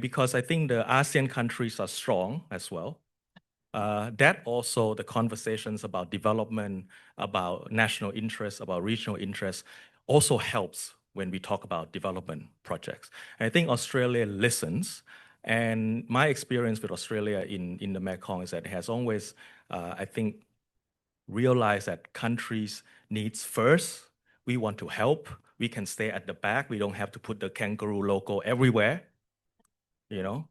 because I think the ASEAN countries are strong as well, that also the conversations about development, about national interests, about regional interests, also helps when we talk about development projects. And I think Australia listens. And my experience with Australia in the Mekong is that it has always, I think, realized that countries' needs first. We want to help. We can stay at the back. We don't have to put the kangaroo logo everywhere, you know.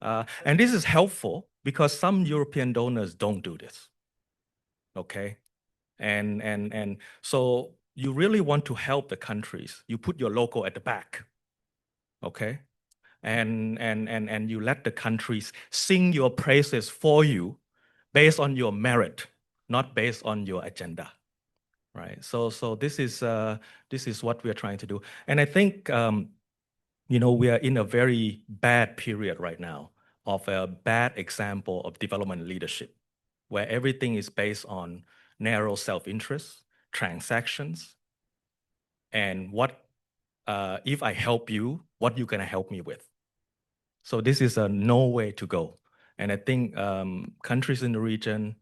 And this is helpful because some European donors don't do this, okay? And so you really want to help the countries. You put your logo at the back, okay? And you let the countries sing your praises for you based on your merit, not based on your agenda, right? So this is what we are trying to do. And I think we are in a very bad period right now of a bad example of development leadership, where everything is based on narrow self-interest, transactions, and what if I help you, what you gonna help me with? So this is a no way to go. And I think countries in the region,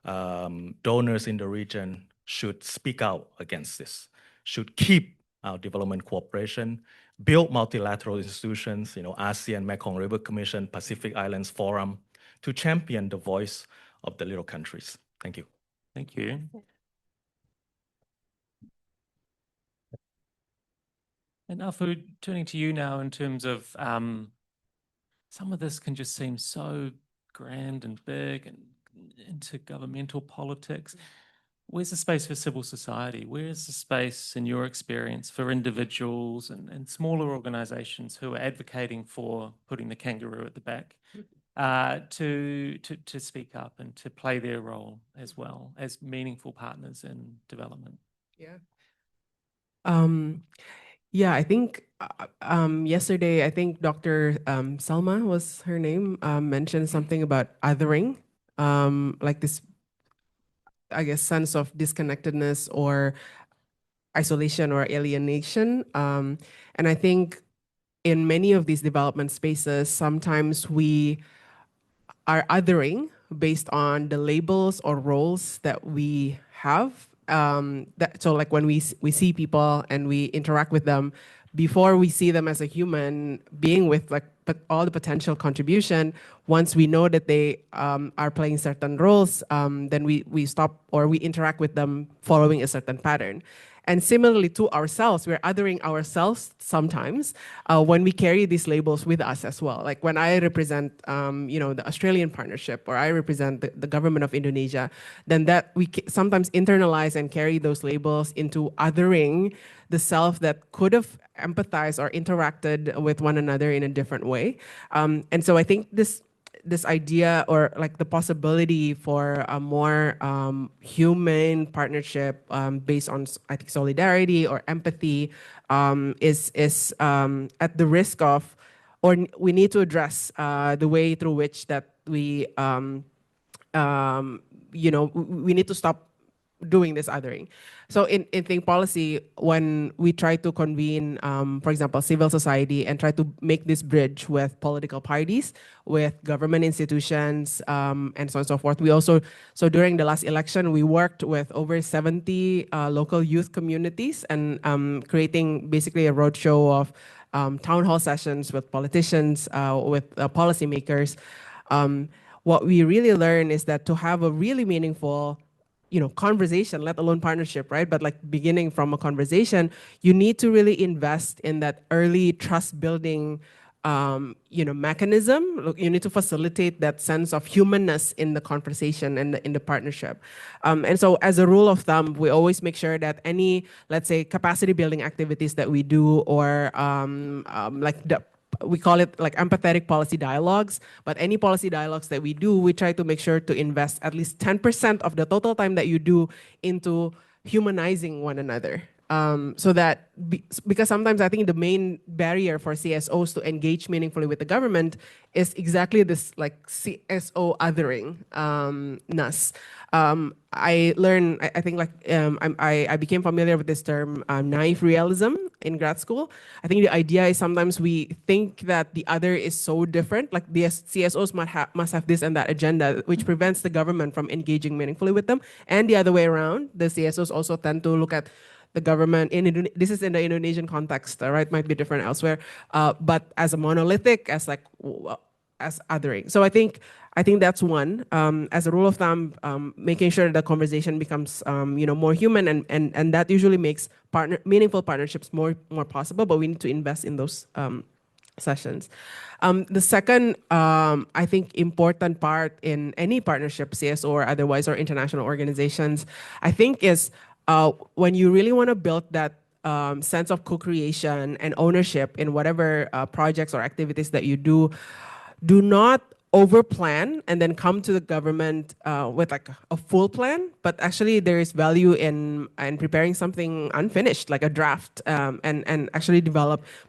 donors in the region should speak out against this, should keep our development cooperation, build multilateral institutions, ASEAN, Mekong River Commission, Pacific Islands Forum, to champion the voice of the little countries. Thank you. Thank you. And Afu, turning to you now in terms of some of this can just seem so grand and big and intergovernmental politics. Where's the space for civil society? Where's the space, in your experience, for individuals and smaller organizations who are advocating for putting the kangaroo at the back to speak up and to play their role as well as meaningful partners in development? Yeah. Yeah, I think yesterday, I think Dr. Salma was her name, mentioned something about othering, like this, I guess, sense of disconnectedness or isolation or alienation. And I think in many of these development spaces, sometimes we are othering based on the labels or roles that we have. So like when we see people and we interact with them, before we see them as a human being with all the potential contribution, once we know that they are playing certain roles, then we stop or we interact with them following a certain pattern. And similarly to ourselves, we're othering ourselves sometimes when we carry these labels with us as well. Like when I represent, the Australian partnership, or I represent the government of Indonesia, then that we sometimes internalize and carry those labels into othering the self that could have empathized or interacted with one another in a different way. And so I think this idea, or like the possibility for a more human partnership based on, I think, solidarity or empathy is at the risk of, or we need to address the way through which that we need to stop doing this othering. So in Think Policy, when we try to convene, for example, civil society and try to make this bridge with political parties, with government institutions, and so on and so forth, we also, so during the last election, we worked with over 70 local youth communities and creating basically a roadshow of town hall sessions with politicians, with policymakers. What we really learned is that to have a really meaningful conversation, let alone partnership, right? But like beginning from a conversation, you need to really invest in that early trust building, mechanism. You need to facilitate that sense of humanness in the conversation and in the partnership. And so as a rule of thumb, we always make sure that any, let's say, capacity building activities that we do, or like the we call it like empathetic policy dialogues, but any policy dialogues that we do, we try to make sure to invest at least 10% of the total time that you do into humanizing one another. So that, because sometimes I think the main barrier for CSOs to engage meaningfully with the government is exactly this like CSO othering ness. I learned, I think like, I became familiar with this term, naive realism in grad school. I think the idea is sometimes we think that the other is so different, like the CSOs must have this and that agenda, which prevents the government from engaging meaningfully with them. And the other way around, the CSOs also tend to look at the government this is in the Indonesian context, right? Might be different elsewhere, but as a monolithic, as like as othering. So I think that's one. As a rule of thumb, making sure the conversation becomes more human, and that usually makes meaningful partnerships more possible. But we need to invest in those sessions. The second, I think, important part in any partnership, CSO or otherwise, or international organizations, I think is when you really want to build that sense of co-creation and ownership in whatever projects or activities that you do not over-plan and then come to the government with like a full plan, but actually there is value in preparing something unfinished, like a draft, and actually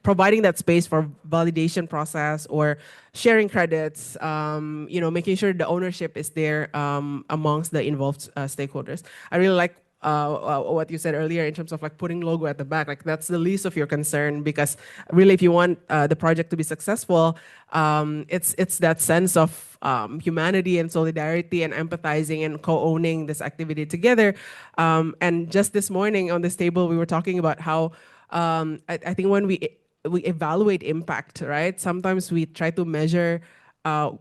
providing that space for validation process or sharing credits, making sure the ownership is there amongst the involved stakeholders. I really like what you said earlier in terms of like putting logo at the back, like that's the least of your concern, because really if you want the project to be successful, it's that sense of humanity and solidarity and empathizing and co-owning this activity together. And just this morning on this table, we were talking about how I think when we evaluate impact, right? Sometimes we try to measure,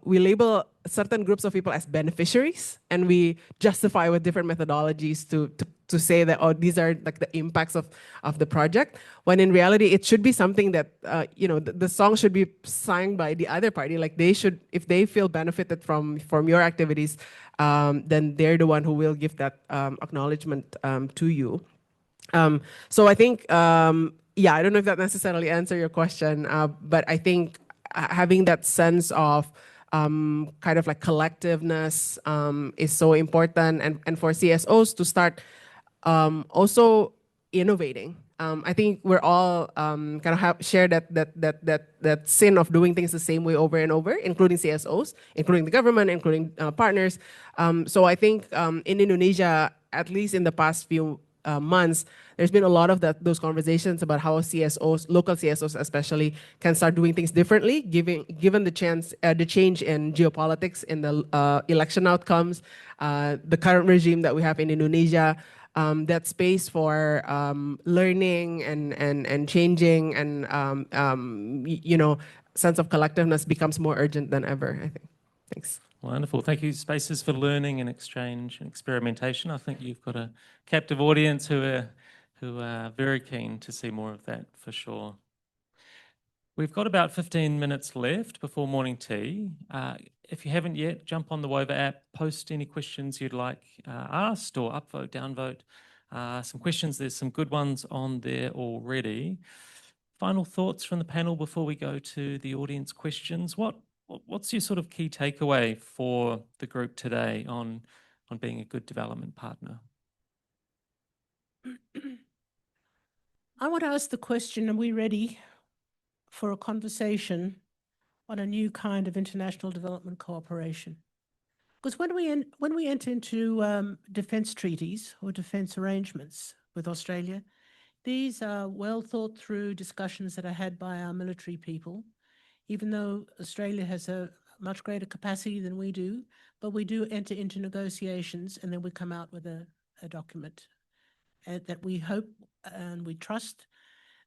we label certain groups of people as beneficiaries, and we justify with different methodologies to say that, oh, these are like the impacts of the project, when in reality it should be something that the song should be sung by the other party. Like they should, if they feel benefited from your activities, then they're the one who will give that acknowledgement to you. So I think, yeah, I don't know if that necessarily answered your question, but I think having that sense of kind of like collectiveness is so important, and for CSOs to start also innovating. I think we're all kind of share that sin of doing things the same way over and over, including CSOs, including the government, including partners. So I think in Indonesia, at least in the past few months, there's been a lot of those conversations about how CSOs, local CSOs especially, can start doing things differently, given the chance, the change in geopolitics, in the election outcomes, the current regime that we have in Indonesia. That space for learning and changing and sense of collectiveness becomes more urgent than ever, I think. Thanks. Wonderful. Thank you. Spaces for learning and exchange and experimentation. I think you've got a captive audience who are very keen to see more of that for sure. We've got about 15 minutes left before morning tea. If you haven't yet, jump on the Wova app, post any questions you'd like asked, or upvote, downvote some questions. There's some good ones on there already. Final thoughts from the panel before we go to the audience questions. What's your sort of key takeaway for the group today on being a good development partner? I want to ask the question, are we ready for a conversation on a new kind of international development cooperation? Because when we enter into defence treaties or defence arrangements with Australia, these are well thought through discussions that are had by our military people, even though Australia has a much greater capacity than we do, but we do enter into negotiations and then we come out with a document that we hope and we trust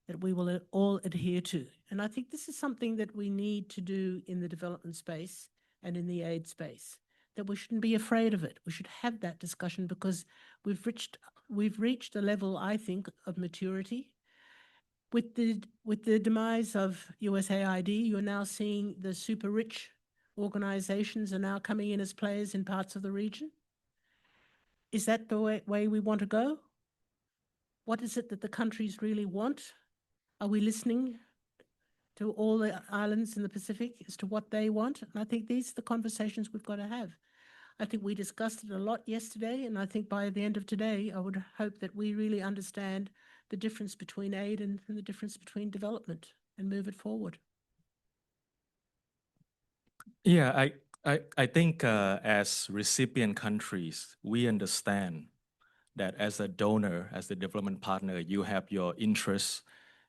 that we will all adhere to. And I think this is something that we need to do in the development space and in the aid space, that we shouldn't be afraid of it. We should have that discussion because we've reached a level, I think, of maturity. With the demise of USAID, you're now seeing the super rich organizations are now coming in as players in parts of the region. Is that the way we want to go? What is it that the countries really want? Are we listening to all the islands in the Pacific as to what they want. And I think these are the conversations we've got to have. I think we discussed it a lot yesterday, and I think by the end of today, I would hope that we really understand the difference between aid and the difference between development and move it forward. Yeah, I think as recipient countries, we understand that as a donor, as a development partner, you have your interests.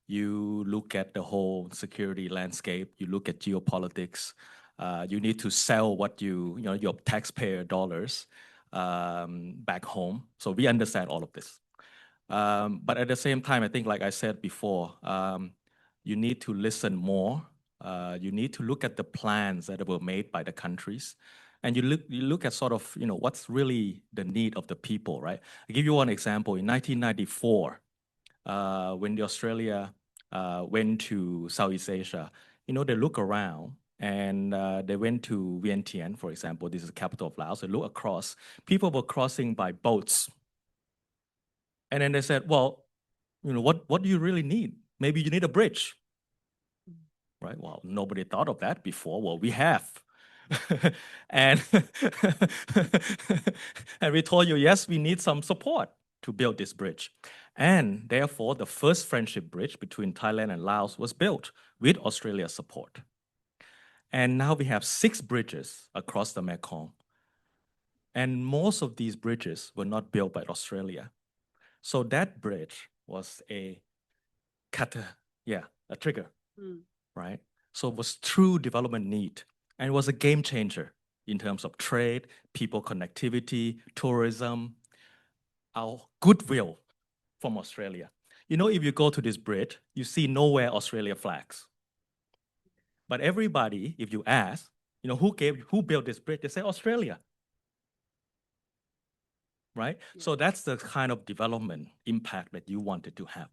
You look at the whole security landscape. You look at geopolitics. You need to sell what you know, your taxpayer dollars back home. So we understand all of this. But at the same time, I think, like I said before, you need to listen more. You need to look at the plans that were made by the countries, and you look at sort of, you know, what's really the need of the people, right? I'll give you one example. In 1994, when the Australia went to Southeast Asia, you know, they look around and they went to Vientiane, for example. This is the capital of Laos. They look across. People were crossing by boats. And then they said, well, you know, what do you really need? Maybe you need a bridge, right? Well, nobody thought of that before. Well, we have. and, and we told you, yes, we need some support to build this bridge. And therefore, the first friendship bridge between Thailand and Laos was built with Australia's support. And now we have 6 bridges across the Mekong. And most of these bridges were not built by Australia. So that bridge was a cutter, a trigger, right? So it was true development need. And it was a game changer in terms of trade, people connectivity, tourism, our goodwill from Australia. You know, if you go to this bridge, you see nowhere Australia flags. But everybody, if you ask, you know, who built this bridge? They say Australia. Right? Yeah. So that's the kind of development impact that you wanted to have.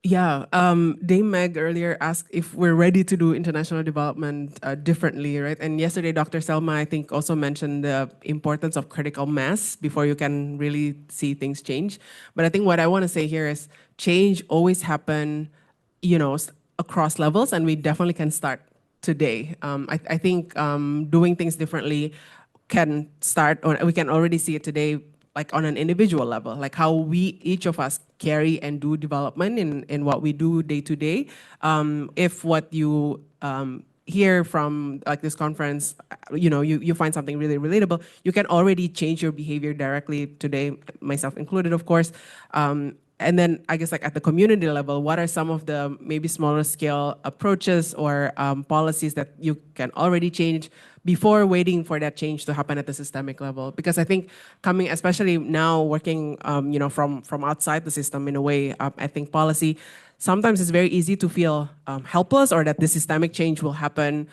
Yeah, Dame Meg earlier asked if we're ready to do international development differently, right? And yesterday, Dr. Selma, I think, also mentioned the importance of critical mass before you can really see things change. But I think what I want to say here is change always happen, you know, across levels, and we definitely can start today. I think doing things differently can start, or we can already see it today, like on an individual level, like how we, each of us, carry and do development in what we do day to day. If what you hear from like this conference, you know, you find something really relatable, you can already change your behavior directly today, myself included, of course. And then I guess like at the community level, what are some of the maybe smaller scale approaches or policies that you can already change before waiting for that change to happen at the systemic level? Because I think coming, especially now working, you know, from outside the system in a way, I think policy, sometimes it's very easy to feel helpless, or that the systemic change will happen,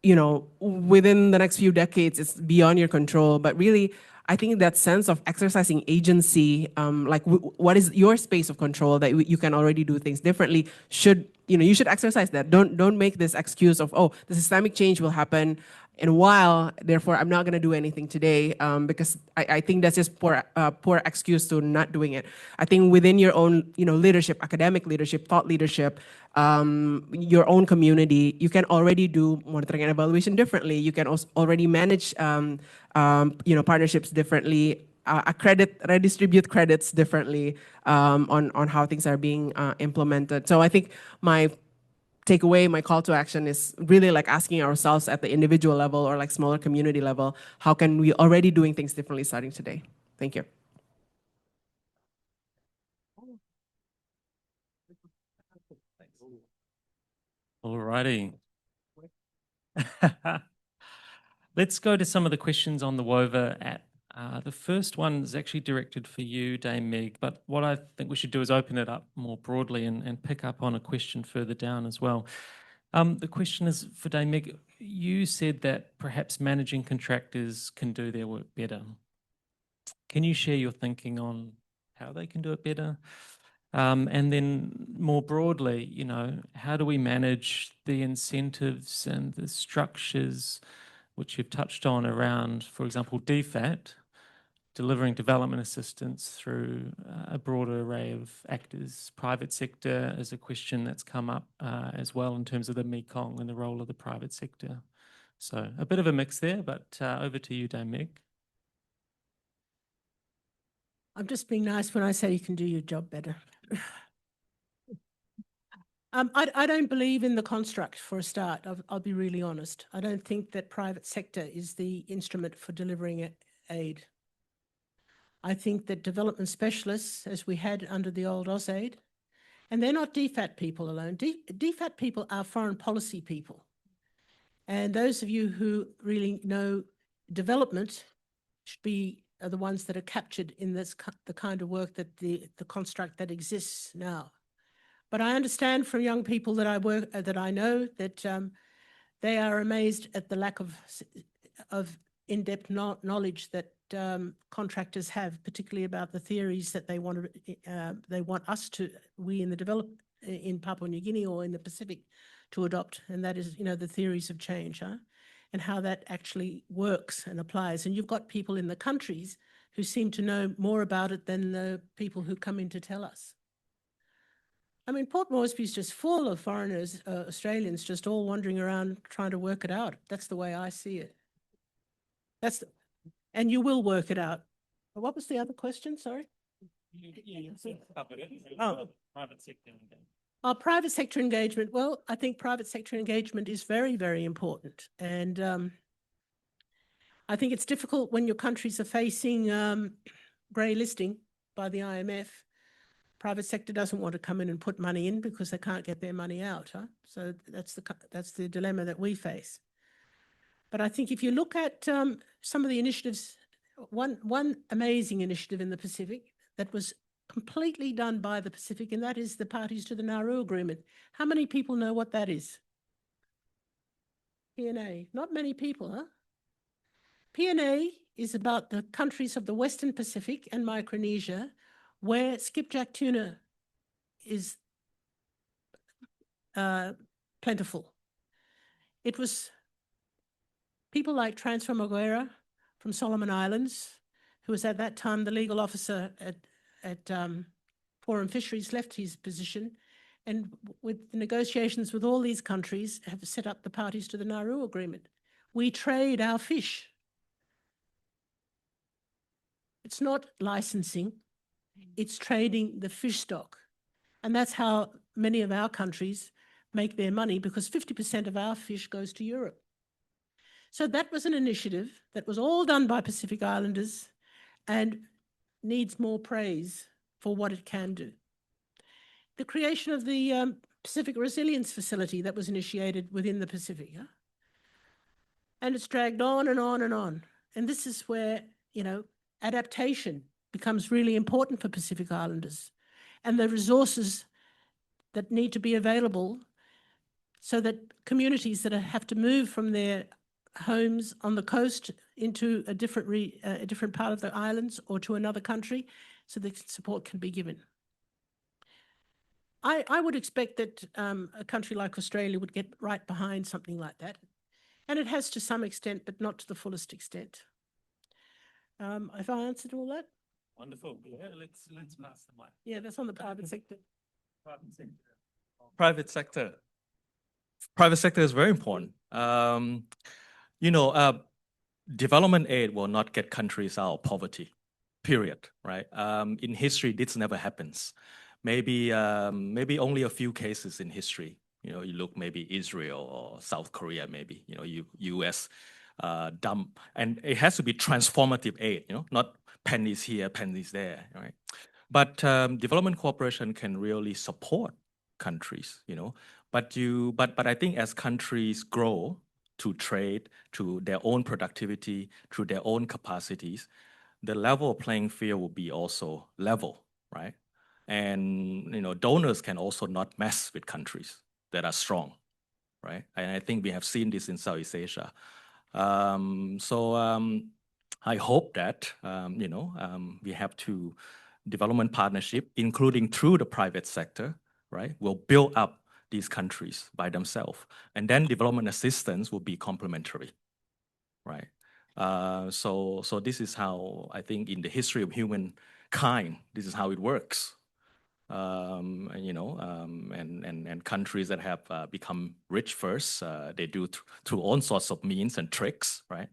you know, within the next few decades. It's beyond your control. But really, I think that sense of exercising agency, like what is your space of control that you can already do things differently, should, you know, you should exercise that. Don't make this excuse of, oh, the systemic change will happen in a while, therefore I'm not going to do anything today, because I think that's just poor excuse to not doing it. I think within your own, you know, leadership, academic leadership, thought leadership, your own community, you can already do monitoring and evaluation differently. You can also already manage, you know, partnerships differently, redistribute credits differently, on how things are being implemented. So I think my takeaway, my call to action is really like asking ourselves at the individual level or like smaller community level, how can we already doing things differently starting today? Thank you. All righty. Let's go to some of the questions on the WOVA app. The first one is actually directed for you, Dame Meg, but what I think we should do is open it up more broadly and pick up on a question further down as well. The question is for Dame Meg. You said that perhaps managing contractors can do their work better. Can you share your thinking on how they can do it better? And then more broadly, you know, how do we manage the incentives and the structures which you've touched on around, for example, DFAT, delivering development assistance through a broader array of actors. Private sector is a question that's come up as well in terms of the Mekong and the role of the private sector. So a bit of a mix there, but over to you, Dame Meg. I'm just being nice when I say you can do your job better. I don't believe in the construct for a start. I'll be really honest. I don't think that private sector is the instrument for delivering aid. I think that development specialists, as we had under the old AusAid, and they're not DFAT people alone. DFAT people are foreign policy people. And those of you who really know development are the ones that are captured in the kind of work that the construct that exists now. But I understand from young people that I know that they are amazed at the lack of in-depth knowledge that contractors have, particularly about the theories that they want we in Papua New Guinea or in the Pacific to adopt, and that is, the theories of change, and how that actually works and applies. And you've got people in the countries who seem to know more about it than the people who come in to tell us. I mean, Port Moresby is just full of foreigners, Australians, just all wandering around trying to work it out. That's the way I see it. And you will work it out. What was the other question? Sorry. Oh, private sector engagement. Oh, private sector engagement. Well, I think private sector engagement is very, very important. And I think it's difficult when your countries are facing grey listing by the IMF. Private sector doesn't want to come in and put money in because they can't get their money out. So that's the dilemma that we face. But I think if you look at some of the initiatives, one amazing initiative in the Pacific that was completely done by the Pacific, and that is the parties to the Nauru Agreement. How many people know what that is? PNA. Not many people, huh? PNA is about the countries of the Western Pacific and Micronesia where skipjack tuna is plentiful. It was people like Transfer Moguera from Solomon Islands, who was at that time the legal officer at Forum Fisheries, left his position, and with the negotiations with all these countries have set up the parties to the Nauru Agreement. We trade our fish. It's not licensing, it's trading the fish stock. And that's how many of our countries make their money, because 50% of our fish goes to Europe. So that was an initiative that was all done by Pacific Islanders and needs more praise for what it can do. The creation of the Pacific Resilience Facility that was initiated within the Pacific. And it's dragged on and on and on. And this is where, adaptation becomes really important for Pacific Islanders, and the resources that need to be available so that communities that have to move from their homes on the coast into a different part of the islands or to another country, so that support can be given. I would expect that a country like Australia would get right behind something like that. And it has to some extent, but not to the fullest extent. Have I answered all that? Wonderful. Yeah, let's pass the mic. Yeah, that's on the private sector. Private sector. Private sector. Private sector is very important. Development aid will not get countries out of poverty, period, right? In history, this never happens. Maybe only a few cases in history. You look maybe Israel or South Korea, maybe, US dump, and it has to be transformative aid, not pennies here, pennies there, right? But development cooperation can really support countries, but I think as countries grow to trade, to their own productivity, through their own capacities, the level of playing field will be also level, right? And donors can also not mess with countries that are strong, right? And I think we have seen this in Southeast Asia. I hope that we have to development partnership, including through the private sector, right, will build up these countries by themselves, and then development assistance will be complementary, right? So this is how I think in the history of humankind, this is how it works. And countries that have become rich first, they do through all sorts of means and tricks, right?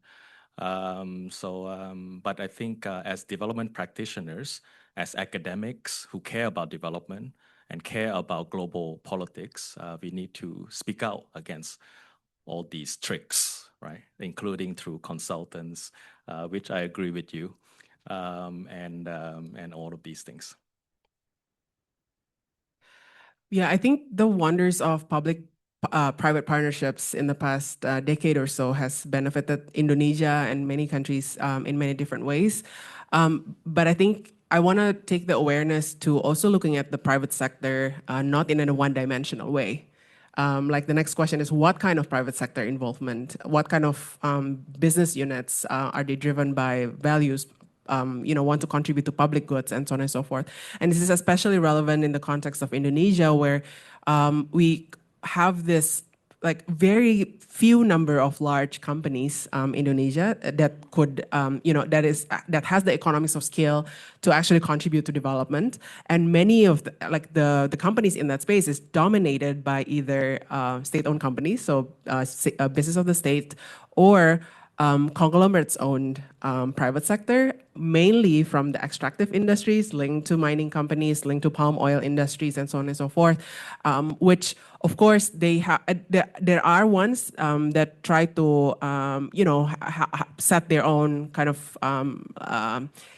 But I think as development practitioners, as academics who care about development and care about global politics, we need to speak out against all these tricks, right? Including through consultants, which I agree with you, and all of these things. Yeah, I think the wonders of public-private partnerships in the past decade or so has benefited Indonesia and many countries in many different ways. But I think I want to take the awareness to also looking at the private sector, not in a one-dimensional way. Like the next question is, what kind of private sector involvement? What kind of business units are they driven by values, want to contribute to public goods and so on and so forth. And this is especially relevant in the context of Indonesia, where we have this like very few number of large companies Indonesia that could that has the economics of scale to actually contribute to development, and many of the companies in that space is dominated by either state-owned companies, so business of the state, or conglomerates owned private sector, mainly from the extractive industries linked to mining companies, linked to palm oil industries, and so on and so forth, which of course they have. There are ones that try to set their own kind of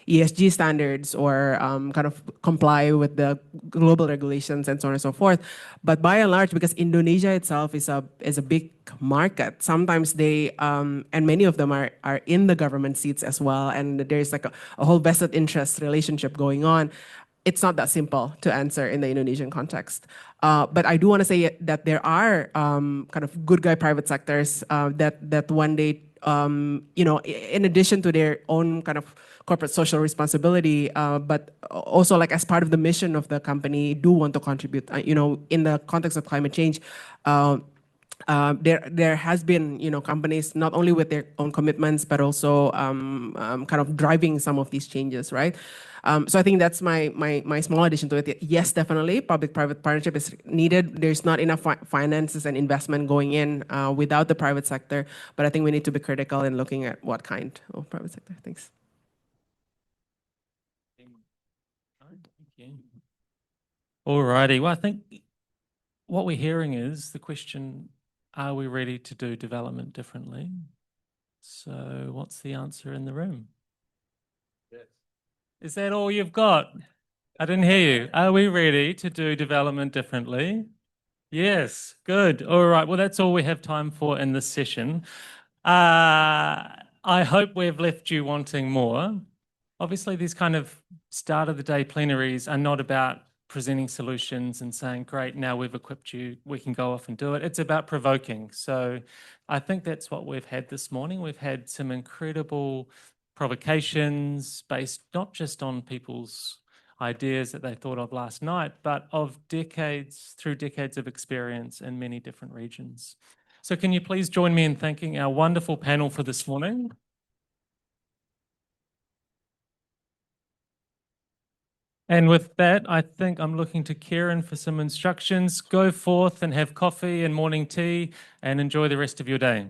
ESG standards or kind of comply with the global regulations and so on and so forth. But by and large, because Indonesia itself is a big market, sometimes they and many of them are in the government seats as well, and there's like a whole vested interest relationship going on. It's not that simple to answer in the Indonesian context. But I do want to say that there are kind of good guy private sectors that one day, in addition to their own kind of corporate social responsibility, but also like as part of the mission of the company, do want to contribute. In the context of climate change. There has been companies not only with their own commitments but also kind of driving some of these changes, right? So I think that's my small addition to it. Yes, definitely, public-private partnership is needed. There's not enough finances and investment going in without the private sector, but I think we need to be critical in looking at what kind of private sector. Thanks. All righty. Well, I think what we're hearing is the question, are we ready to do development differently? So what's the answer in the room? Yes. Is that all you've got? I didn't hear you. Are we ready to do development differently? Yes, good. All right. Well, that's all we have time for in this session. I hope we've left you wanting more. Obviously, these kind of start of the day plenaries are not about presenting solutions and saying, great, now we've equipped you, we can go off and do it. It's about provoking. So I think that's what we've had this morning. We've had some incredible provocations based not just on people's ideas that they thought of last night, but of decades of experience in many different regions. So can you please join me in thanking our wonderful panel for this morning? And with that, I think I'm looking to Kieran for some instructions. Go forth and have coffee and morning tea and enjoy the rest of your day.